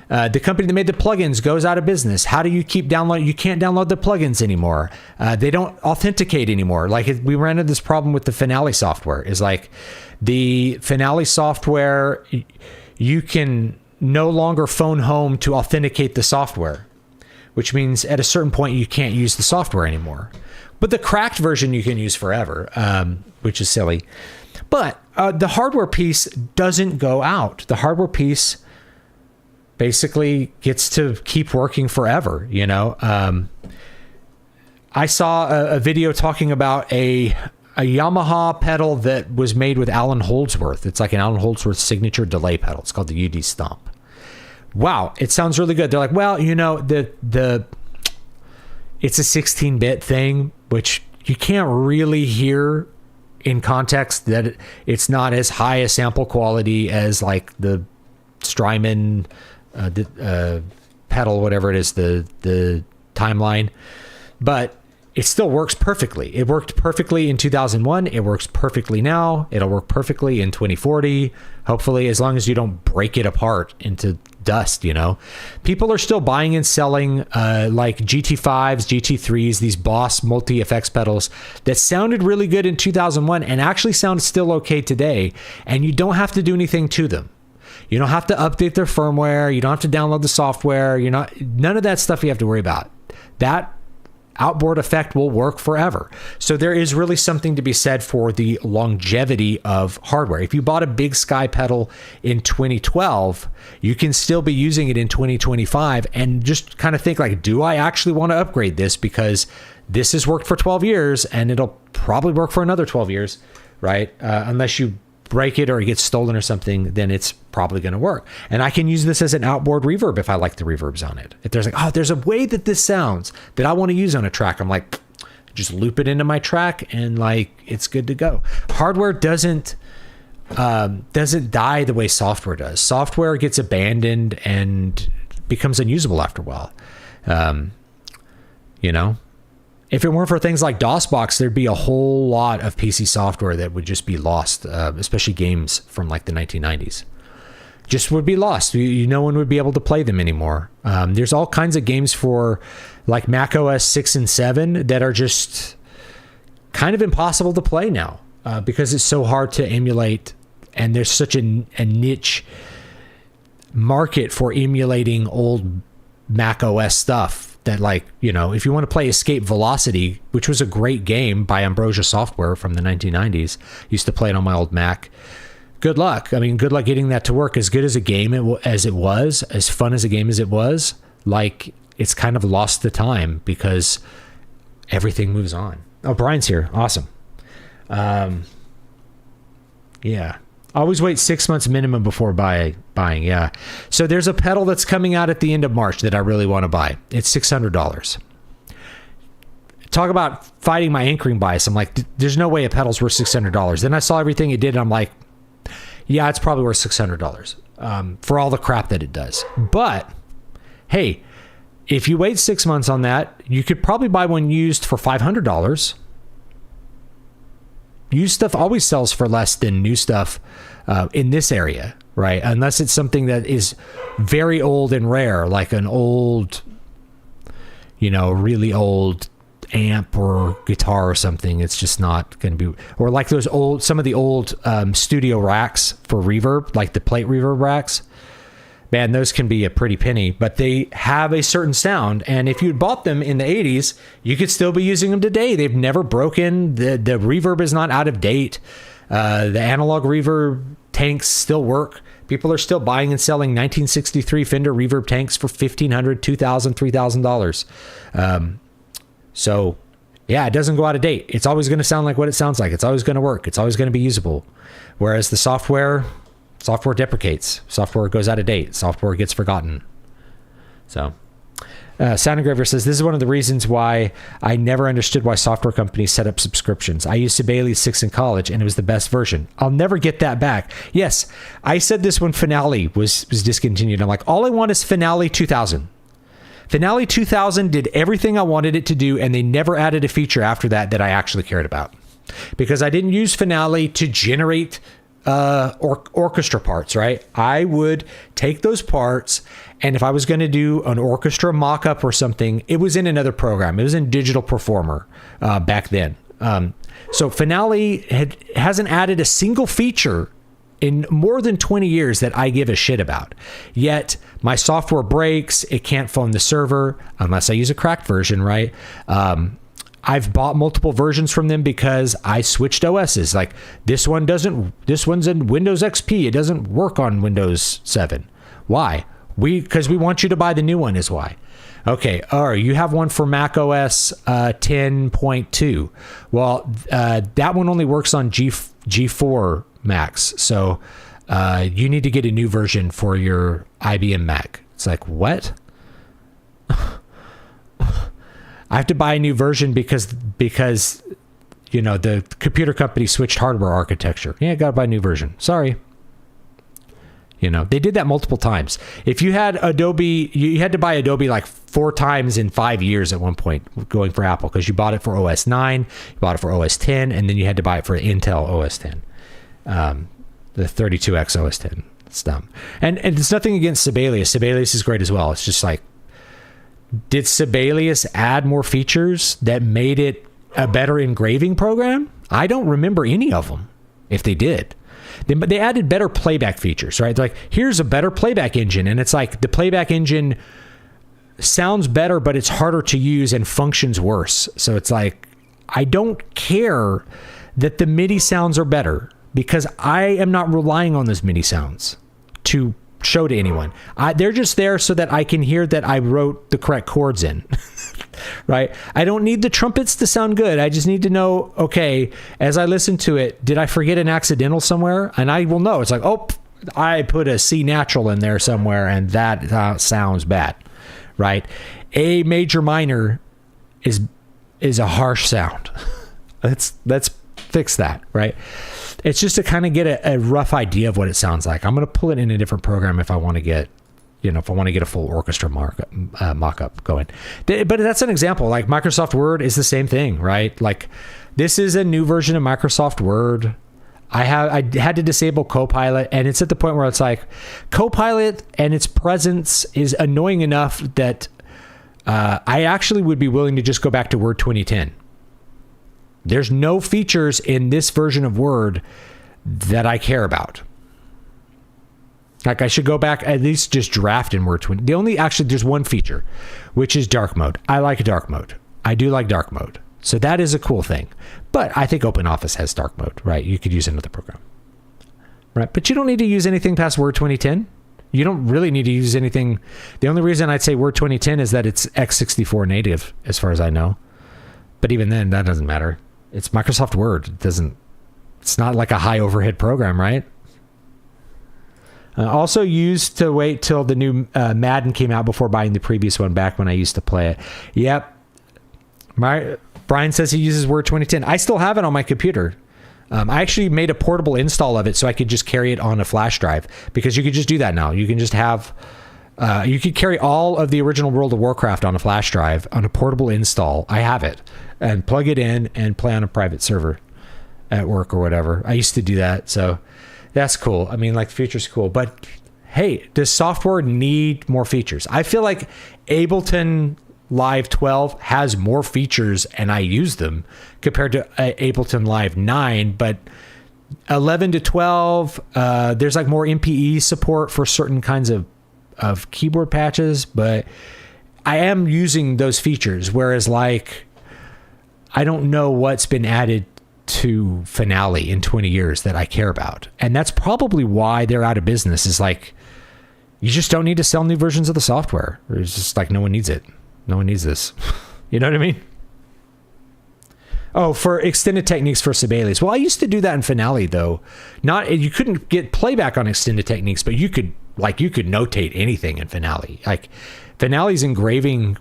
the company that made the plugins goes out of business. How do you keep downloading? You can't download the plugins anymore. They don't authenticate anymore. Like we ran into this problem with the Finale software. Is like the Finale software, you can no longer phone home to authenticate the software, which means at a certain point you can't use the software anymore. But the cracked version you can use forever, which is silly. But the hardware piece doesn't go out. The hardware piece basically gets to keep working forever, you know? I saw a video talking about a Yamaha pedal that was made with Alan Holdsworth. It's like an Alan Holdsworth signature delay pedal. It's called the UD Stomp. Wow, it sounds really good. They're like, well, you know, it's a 16-bit thing, which you can't really hear in context, that it's not as high a sample quality as like the Strymon pedal, whatever it is, the Timeline, but it still works perfectly. It worked perfectly in 2001. It works perfectly now. It'll work perfectly in 2040. Hopefully, as long as you don't break it apart into dust, you know. People are still buying and selling like GT5s, GT3s, these Boss multi-effects pedals that sounded really good in 2001 and actually sound still okay today. And you don't have to do anything to them. You don't have to update their firmware. You don't have to download the software. None of that stuff you have to worry about. That outboard effect will work forever. So there is really something to be said for the longevity of hardware. If you bought a Big Sky pedal in 2012, you can still be using it in 2025 and just kind of think like, do I actually want to upgrade this? Because this has worked for 12 years and it'll probably work for another 12 years, right? Unless you break it or it gets stolen or something, then it's probably going to work. And I can use this as an outboard reverb if I like the reverbs on it. If there's like, oh, there's a way that this sounds that I want to use on a track, I'm like, just loop it into my track and like, it's good to go. Hardware doesn't die the way software does. Software gets abandoned and becomes unusable after a while. You know, if it weren't for things like DOSBox, there'd be a whole lot of PC software that would just be lost, especially games from like the 1990s. just would be lost. No one would be able to play them anymore. There's all kinds of games for like Mac OS 6 and 7 that are just kind of impossible to play now because it's so hard to emulate, and there's such a niche market for emulating old Mac OS stuff that, like, if you want to play Escape Velocity, which was a great game by Ambrosia Software from the 1990s, used to play it on my old Mac. Good luck. I mean, good luck getting that to work. As good as a game as it was, as fun as a game as it was, like, it's kind of lost the time because everything moves on. Oh, Brian's here. Awesome. Yeah. Always wait 6 months minimum before buying. Yeah. So there's a pedal that's coming out at the end of March that I really want to buy. It's $600. Talk about fighting my anchoring bias. I'm like, there's no way a pedal's worth $600. Then I saw everything it did, and I'm like, yeah, it's probably worth $600 for all the crap that it does. But hey, if you wait 6 months on that, you could probably buy one used for $500. Used stuff always sells for less than new stuff in this area, right? Unless it's something that is very old and rare, like an old, really old amp or guitar or something. It's just not going to be, or like some of the old studio racks for reverb, like the plate reverb racks. Man, those can be a pretty penny, but they have a certain sound. And if you'd bought them in the 80s, you could still be using them today. They've never broken. The reverb is not out of date. The analog reverb tanks still work. People are still buying and selling 1963 Fender reverb tanks for $1,500, $2,000, $3,000. So yeah, it doesn't go out of date. It's always going to sound like what it sounds like. It's always going to work. It's always going to be usable. Whereas the software deprecates. Software goes out of date. Software gets forgotten. So Sound Engraver says, this is one of the reasons why I never understood why software companies set up subscriptions. I used Sibelius 6 in college, and it was the best version. I'll never get that back. Yes, I said this when Finale was discontinued. I'm like, all I want is Finale 2000. Finale 2000 did everything I wanted it to do, and they never added a feature after that I actually cared about. Because I didn't use Finale to generate orchestra parts, right? I would take those parts, and if I was going to do an orchestra mock-up or something, it was in another program. It was in Digital Performer back then. So Finale hasn't added a single feature in more than 20 years that I give a shit about. Yet my software breaks. It can't phone the server unless I use a cracked version, right? I've bought multiple versions from them because I switched OSs. Like this one's in Windows XP. It doesn't work on Windows 7. Why? Because we want you to buy the new one is why. Okay. All right. You have one for Mac OS 10.2. Well, that one only works on G4 Macs. So you need to get a new version for your IBM Mac. It's like, what? I have to buy a new version because the computer company switched hardware architecture. Yeah, got to buy a new version. Sorry. They did that multiple times. If you had Adobe, you had to buy Adobe like 4 times in 5 years at one point going for Apple, because you bought it for OS 9, you bought it for OS 10, and then you had to buy it for Intel OS 10. The 32X OS 10. It's dumb. And it's nothing against Sibelius. Sibelius is great as well. It's just like, did Sibelius add more features that made it a better engraving program? I don't remember any of them, if they did. They added better playback features, right? Like, here's a better playback engine. And it's like the playback engine sounds better, but it's harder to use and functions worse. So it's like, I don't care that the MIDI sounds are better, because I am not relying on those MIDI sounds to show to anyone. They're just there so that I can hear that I wrote the correct chords in, right? I don't need the trumpets to sound good. I just need to know, okay, as I listen to it, did I forget an accidental somewhere? And I will know. It's like, oh, I put a C natural in there somewhere, and that sounds bad, right? A major minor is a harsh sound. Let's fix that, right? It's just to kind of get a rough idea of what it sounds like. I'm going to pull it in a different program if I want to get, a full orchestra mock-up going. But that's an example. Like Microsoft Word is the same thing, right? Like this is a new version of Microsoft Word. I had to disable Copilot, and it's at the point where it's like Copilot and its presence is annoying enough that I actually would be willing to just go back to Word 2010. There's no features in this version of Word that I care about. Like, I should go back, at least just draft in Word 20. There's one feature, which is dark mode. I like dark mode. I do like dark mode. So that is a cool thing. But I think OpenOffice has dark mode, right? You could use another program, right? But you don't need to use anything past Word 2010. You don't really need to use anything. The only reason I'd say Word 2010 is that it's x64 native, as far as I know. But even then, that doesn't matter. It's Microsoft Word. It's not like a high overhead program, right? Also used to wait till the new Madden came out before buying the previous one back when I used to play it. Yep. Brian says he uses Word 2010. I still have it on my computer. I actually made a portable install of it so I could just carry it on a flash drive, because you could just do that now. You can just have, you could carry all of the original World of Warcraft on a flash drive on a portable install. I have it, and plug it in and play on a private server at work or whatever. I used to do that. So that's cool. I mean, like, the future's cool, but hey, does software need more features? I feel like Ableton Live 12 has more features, and I use them, compared to Ableton Live 9, but 11 to 12, there's like more MPE support for certain kinds of keyboard patches, but I am using those features, whereas like, I don't know what's been added to Finale in 20 years that I care about. And that's probably why they're out of business, is like, you just don't need to sell new versions of the software. It's just like, no one needs it. No one needs this. You know what I mean? Oh, for extended techniques for Sibelius. Well, I used to do that in Finale, though. You couldn't get playback on extended techniques, but you could notate anything in Finale. Like, Finale's engraving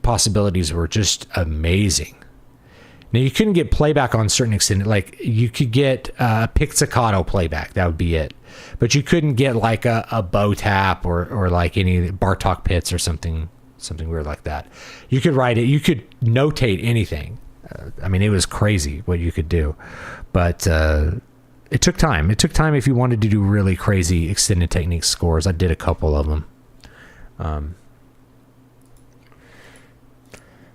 possibilities were just amazing. Now, you couldn't get playback on certain extended, like, you could get pizzicato playback. That would be it. But you couldn't get like a bow tap or like any Bartok pits or something weird like that. You could write it. You could notate anything. I mean, it was crazy what you could do, but it took time. It took time if you wanted to do really crazy extended technique scores. I did a couple of them.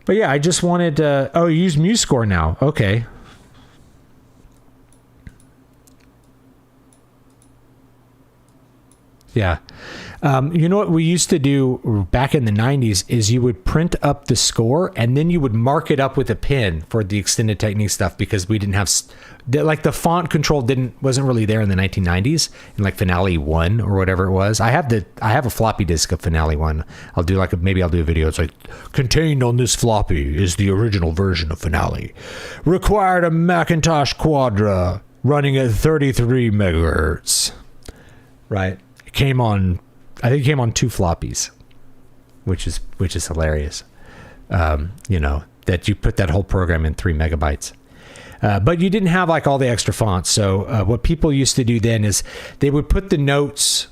But yeah, I just wanted to... Oh, you use MuseScore now. Okay. Yeah. You know what we used to do back in the 90s is you would print up the score and then you would mark it up with a pen for the extended technique stuff, because we didn't have... Like, the font control wasn't really there in the 1990s in like Finale 1 or whatever it was. I have a floppy disk of Finale 1. Maybe I'll do a video. It's like, contained on this floppy is the original version of Finale. Required a Macintosh Quadra running at 33 megahertz. Right? I think it came on 2 floppies, which is hilarious. That you put that whole program in 3 megabytes. But you didn't have like all the extra fonts. So what people used to do then is they would put the notes,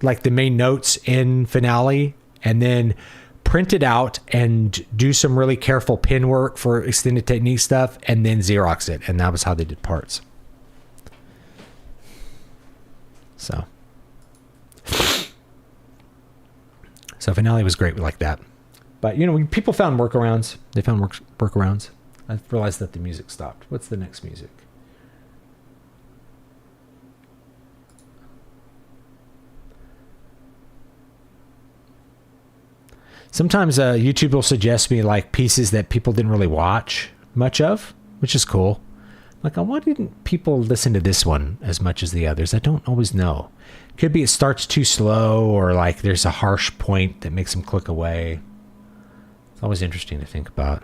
like the main notes, in Finale, and then print it out and do some really careful pen work for extended technique stuff, and then Xerox it. And that was how they did parts. So Finale was great like that. But, people found workarounds. They found workarounds. I realized that the music stopped. What's the next music? Sometimes YouTube will suggest me like pieces that people didn't really watch much of, which is cool. Like, why didn't people listen to this one as much as the others? I don't always know. Could be it starts too slow, or like there's a harsh point that makes them click away. It's always interesting to think about.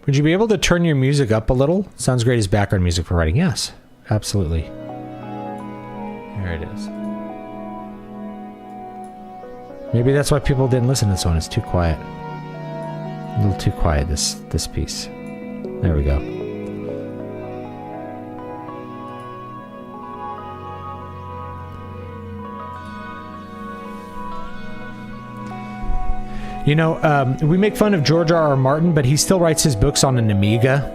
Would you be able to turn your music up a little? Sounds great as background music for writing. Yes, absolutely. There it is. Maybe that's why people didn't listen to this one. It's too quiet. A little too quiet, this piece. There we go. You know, we make fun of George R.R. Martin, but he still writes his books on an Amiga.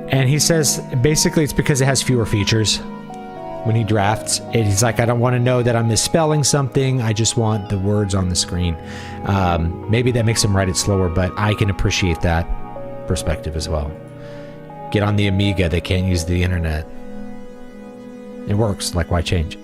And he says, basically, it's because it has fewer features when he drafts. And he's like, I don't want to know that I'm misspelling something. I just want the words on the screen. Maybe that makes him write it slower, but I can appreciate that perspective as well. Get on the Amiga. They can't use the internet. It works. Like, why change?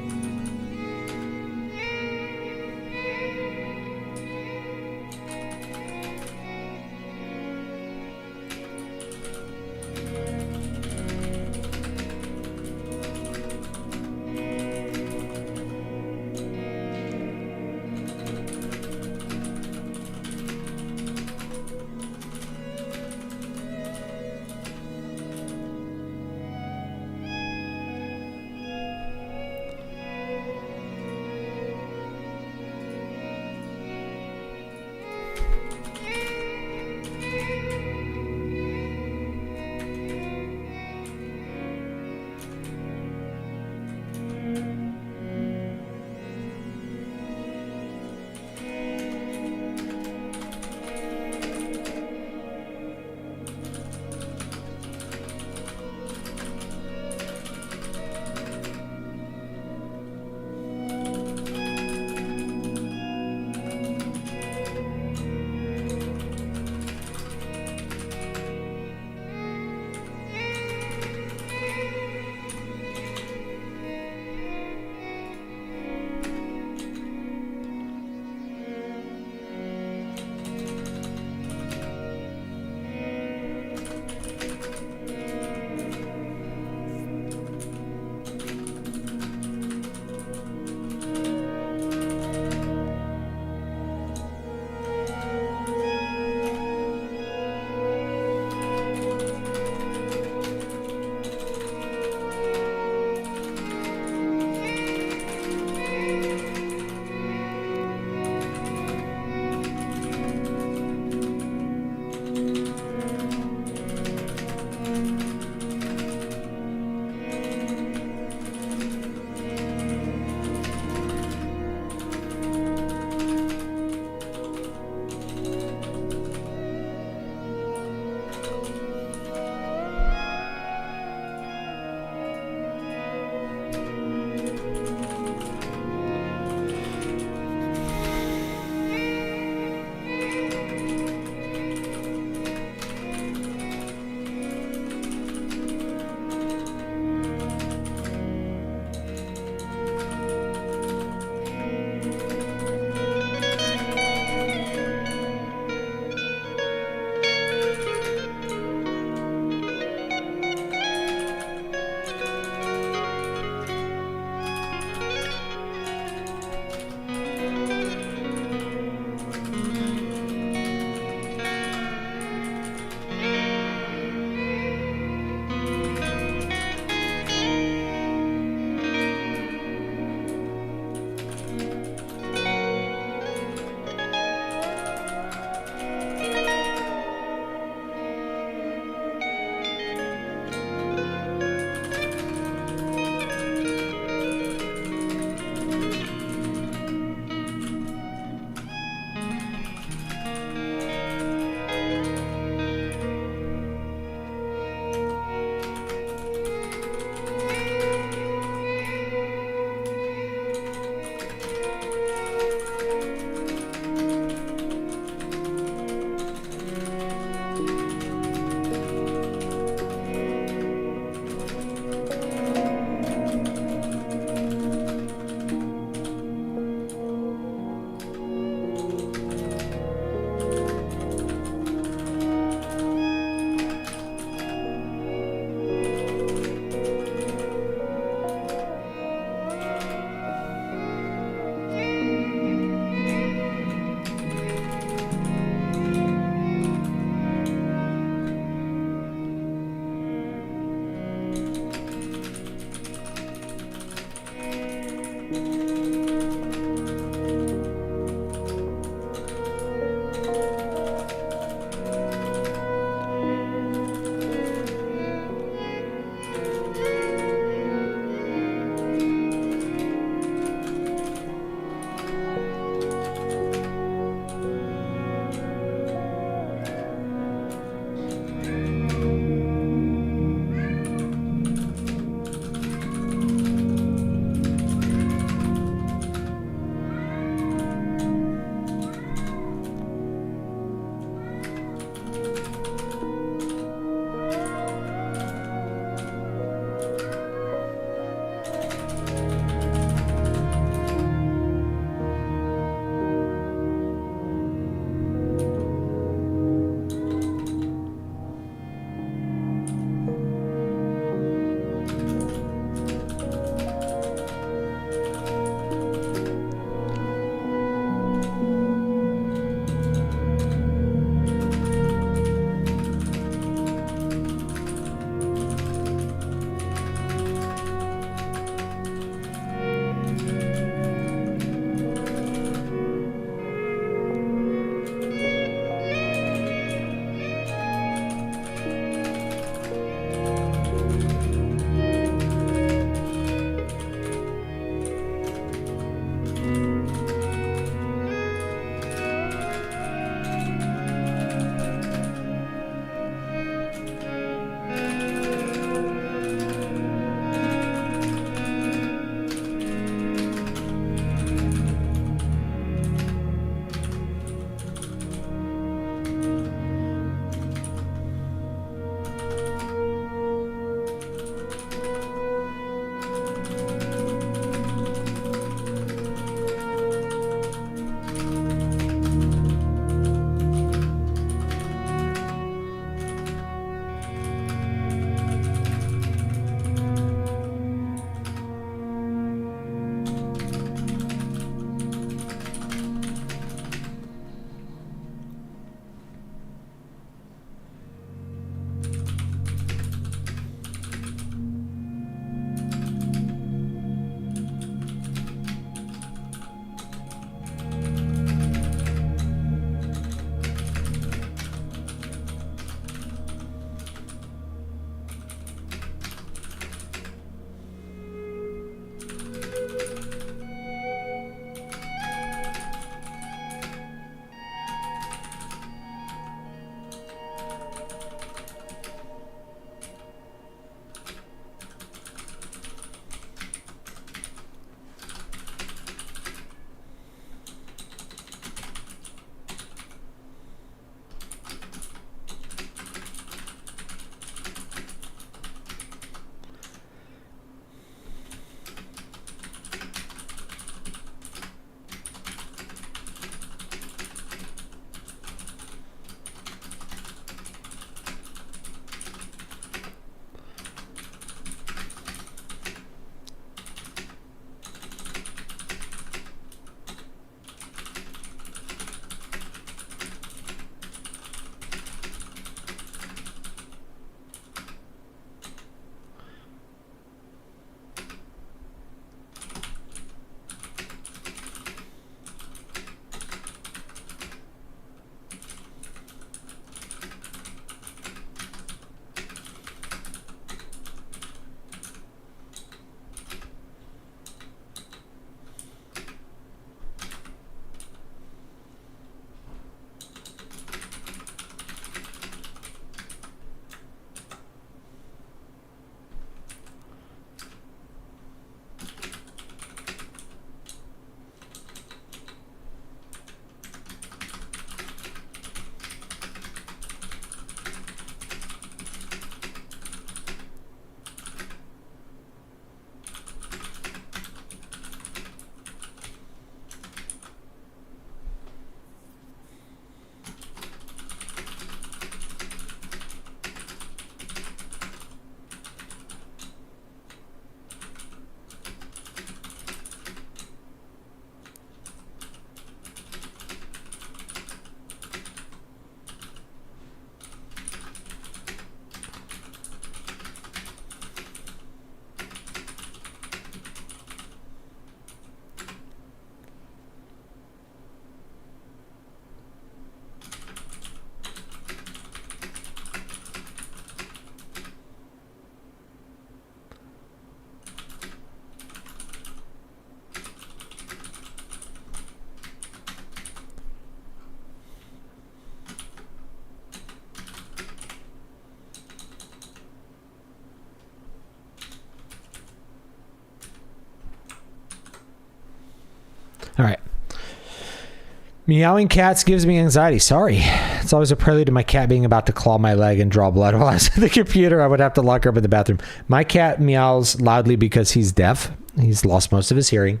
Meowing cats gives me anxiety. Sorry. It's always a prelude to my cat being about to claw my leg and draw blood while I was at the computer. I would have to lock her up in the bathroom. My cat meows loudly because he's deaf. He's lost most of his hearing.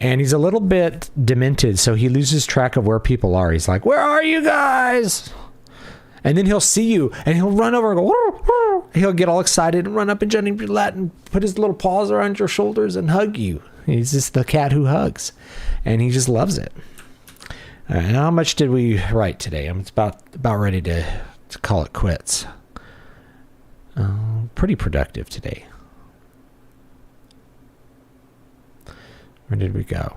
And he's a little bit demented, so he loses track of where people are. He's like, where are you guys? And then he'll see you, and he'll run over and go, woo, woo. He'll get all excited and run up and jump in your lap and put his little paws around your shoulders and hug you. He's just the cat who hugs. And he just loves it. All right, how much did we write today? I'm about ready to call it quits. Pretty productive today. Where did we go?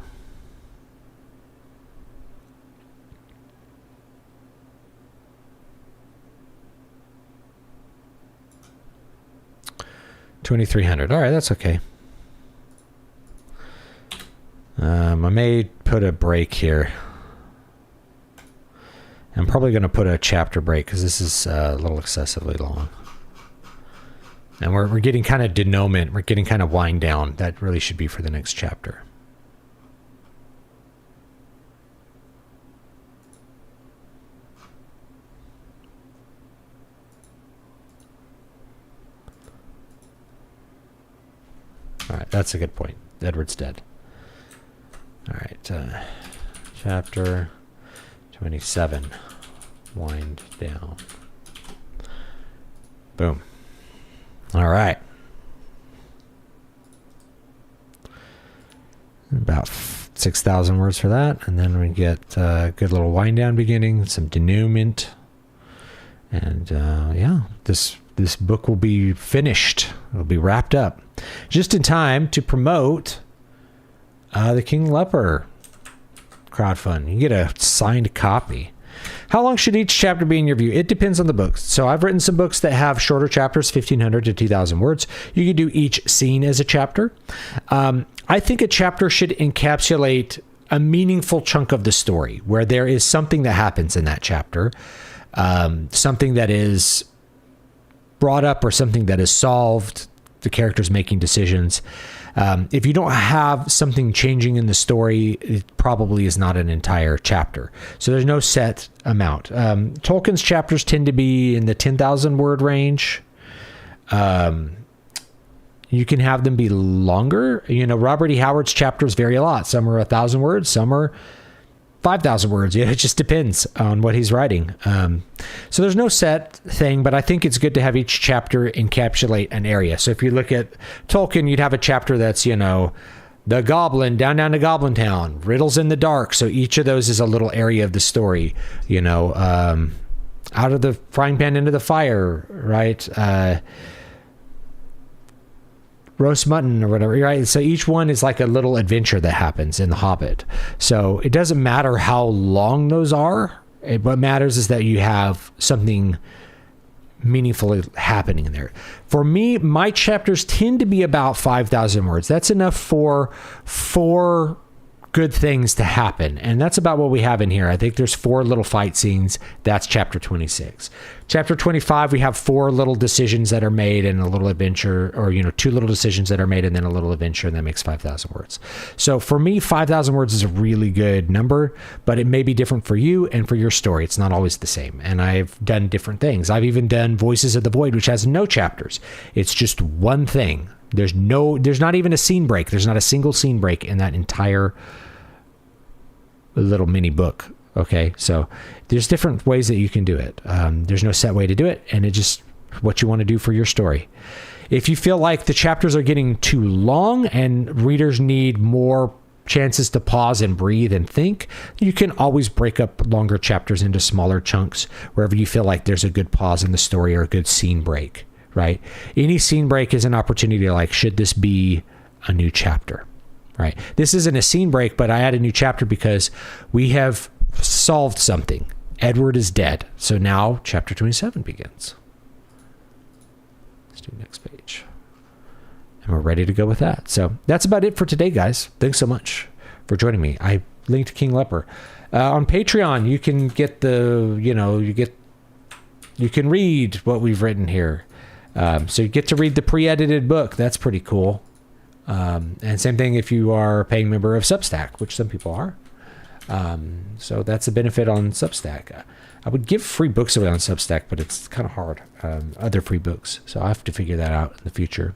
$2,300. All right, that's okay. I may put a break here. I'm probably going to put a chapter break because this is a little excessively long. And we're getting kind of denouement. We're getting kind of wind down. That really should be for the next chapter. All right, that's a good point. Edward's dead. All right, chapter 27, wind down. Boom. All right. About 6,000 words for that, and then we get a good little wind down beginning, some denouement, and yeah, this book will be finished. It'll be wrapped up just in time to promote the King Leper crowdfund. You get a signed copy. How long should each chapter be in your view? It depends on the books. So I've written some books that have shorter chapters, 1,500 to 2,000 words. You can do each scene as a chapter. I think a chapter should encapsulate a meaningful chunk of the story where there is something that happens in that chapter, something that is brought up or something that is solved, the characters making decisions. If you don't have something changing in the story, it probably is not an entire chapter. So there's no set amount. Tolkien's chapters tend to be in the 10,000 word range. You can have them be longer. You know, Robert E. Howard's chapters vary a lot. Some are 1,000 words, some are 5,000 words. Yeah, it just depends on what he's writing. So there's no set thing, but I think it's good to have each chapter encapsulate an area. So if you look at Tolkien, you'd have a chapter that's, you know, the Goblin, down to Goblin Town, Riddles in the Dark. So each of those is a little area of the story, you know, out of the frying pan into the fire, right? Roast mutton or whatever, right? So each one is like a little adventure that happens in The Hobbit. So it doesn't matter how long those are. What matters is that you have something meaningfully happening in there. For me, my chapters tend to be about 5,000 words. That's enough for 4 good things to happen. And that's about what we have in here. I think there's 4 little fight scenes. That's chapter 26. Chapter 25, we have 4 little decisions that are made and a little adventure, or, you know, 2 little decisions that are made and then a little adventure, and that makes 5,000 words. So for me, 5,000 words is a really good number, but it may be different for you and for your story. It's not always the same. And I've done different things. I've even done Voices of the Void, which has no chapters. It's just one thing. There's not even a scene break. There's not a single scene break in that entire little mini book. Okay, so there's different ways that you can do it. There's no set way to do it, and it's just what you want to do for your story. If you feel like the chapters are getting too long and readers need more chances to pause and breathe and think, you can always break up longer chapters into smaller chunks wherever you feel like there's a good pause in the story or a good scene break, right? Any scene break is an opportunity to, like, should this be a new chapter? Right. This isn't a scene break, but I add a new chapter because we have solved something. Edward is dead. So now chapter 27 begins. Let's do next page. And we're ready to go with that. So that's about it for today, guys. Thanks so much for joining me. I linked King Leper. On Patreon, you can get you can read what we've written here. So you get to read the pre-edited book. That's pretty cool. And same thing if you are a paying member of Substack, which some people are. So that's a benefit on Substack. I would give free books away on Substack, but it's kind of hard. Other free books. So I have to figure that out in the future.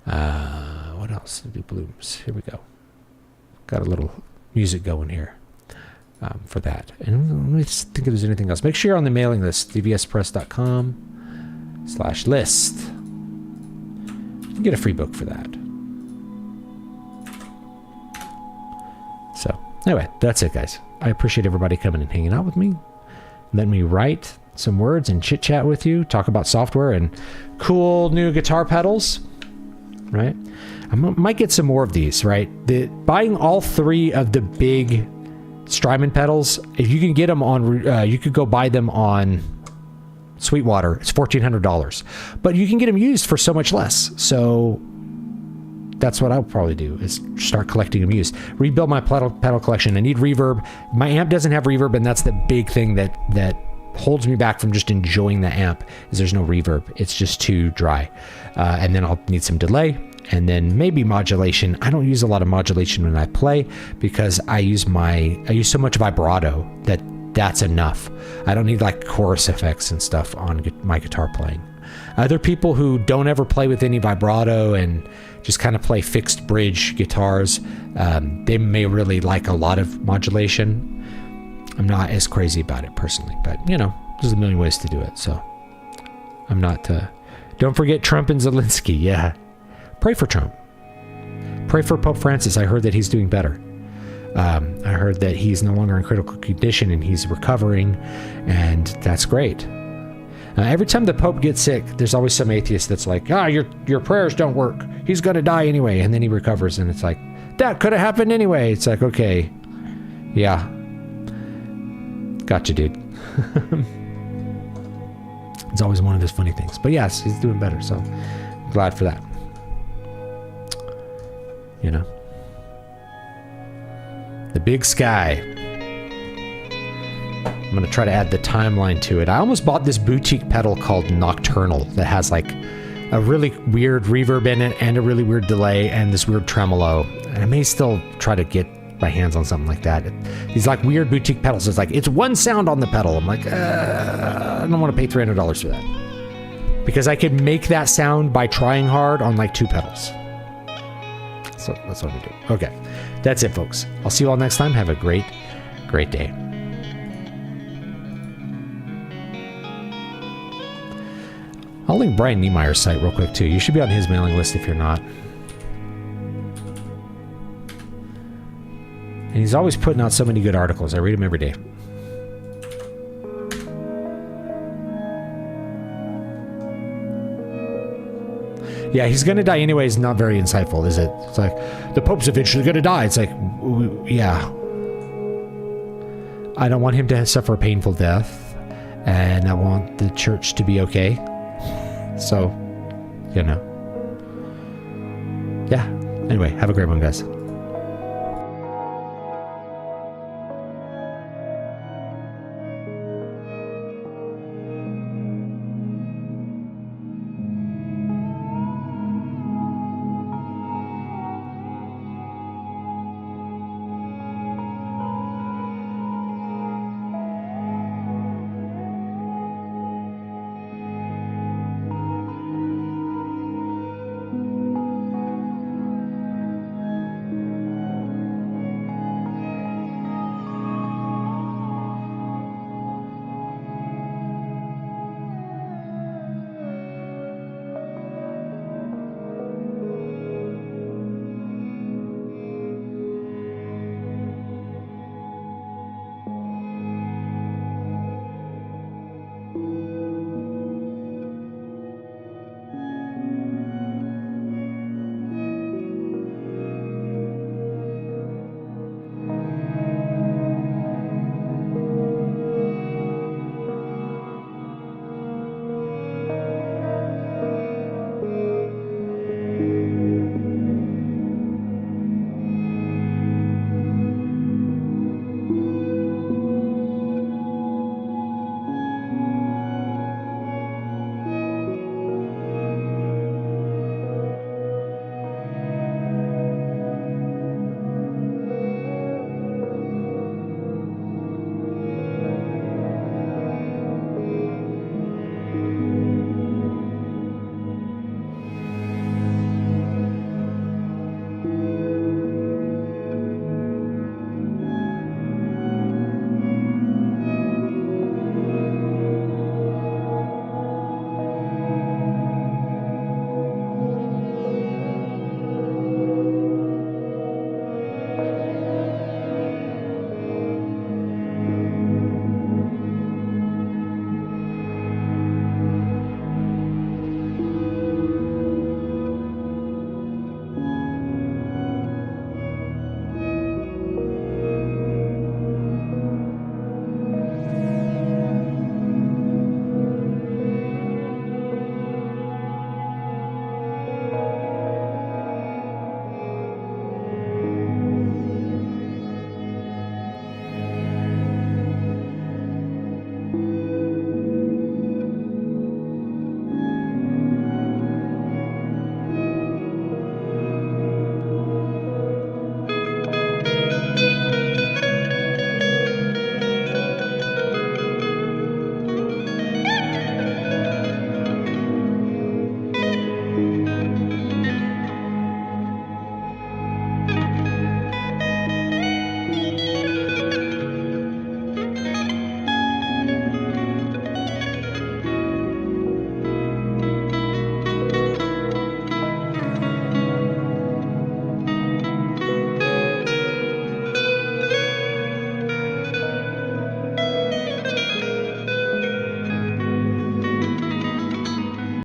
What else? Do blooms. Here we go. Got a little music going here for that. And let me just think if there's anything else. Make sure you're on the mailing list, dvspress.com/list. You can get a free book for that. So anyway, that's it, guys. I appreciate everybody coming and hanging out with me. Let me write some words and chit chat with you, talk about software and cool new guitar pedals, right? I might get some more of these, right? Buying all 3 of the big Strymon pedals, if you can get them on, you could go buy them on Sweetwater. It's $1,400, but you can get them used for so much less. So that's what I'll probably do, is start collecting them used. Rebuild my pedal collection. I need reverb. My amp doesn't have reverb, and that's the big thing that holds me back from just enjoying the amp, is there's no reverb. It's just too dry. And then I'll need some delay, and then maybe modulation. I don't use a lot of modulation when I play because I use so much vibrato that's enough. I don't need like chorus effects and stuff on my guitar playing. Other people who don't ever play with any vibrato and just kind of play fixed bridge guitars, they may really like a lot of modulation. I'm not as crazy about it personally, but there's a million ways to do it. So I'm not, don't forget Trump and Zelensky. Yeah. Pray for Trump. Pray for Pope Francis. I heard that he's doing better. I heard that he's no longer in critical condition and he's recovering, and that's great. Every time the Pope gets sick, there's always some atheist that's like, your prayers don't work. He's going to die anyway. And then he recovers, and it's like, that could have happened anyway. It's like, okay, yeah. Gotcha, dude. It's always one of those funny things. But yes, he's doing better, so I'm glad for that. The big sky. I'm going to try to add the timeline to it. I almost bought this boutique pedal called Nocturnal that has like a really weird reverb in it and a really weird delay and this weird tremolo. And I may still try to get my hands on something like that. These like weird boutique pedals. It's like, it's one sound on the pedal. I'm like, I don't want to pay $300 for that. Because I could make that sound by trying hard on like 2 pedals. So that's what we do. Okay. That's it, folks. I'll see you all next time. Have a great, great day. I'll link Brian Niemeyer's site real quick, too. You should be on his mailing list if you're not. And he's always putting out so many good articles. I read them every day. Yeah, he's going to die anyway. Is not very insightful, is it? It's like, the Pope's eventually going to die. It's like, yeah. I don't want him to suffer a painful death. And I want the church to be okay. So, Yeah. Anyway, have a great one, guys.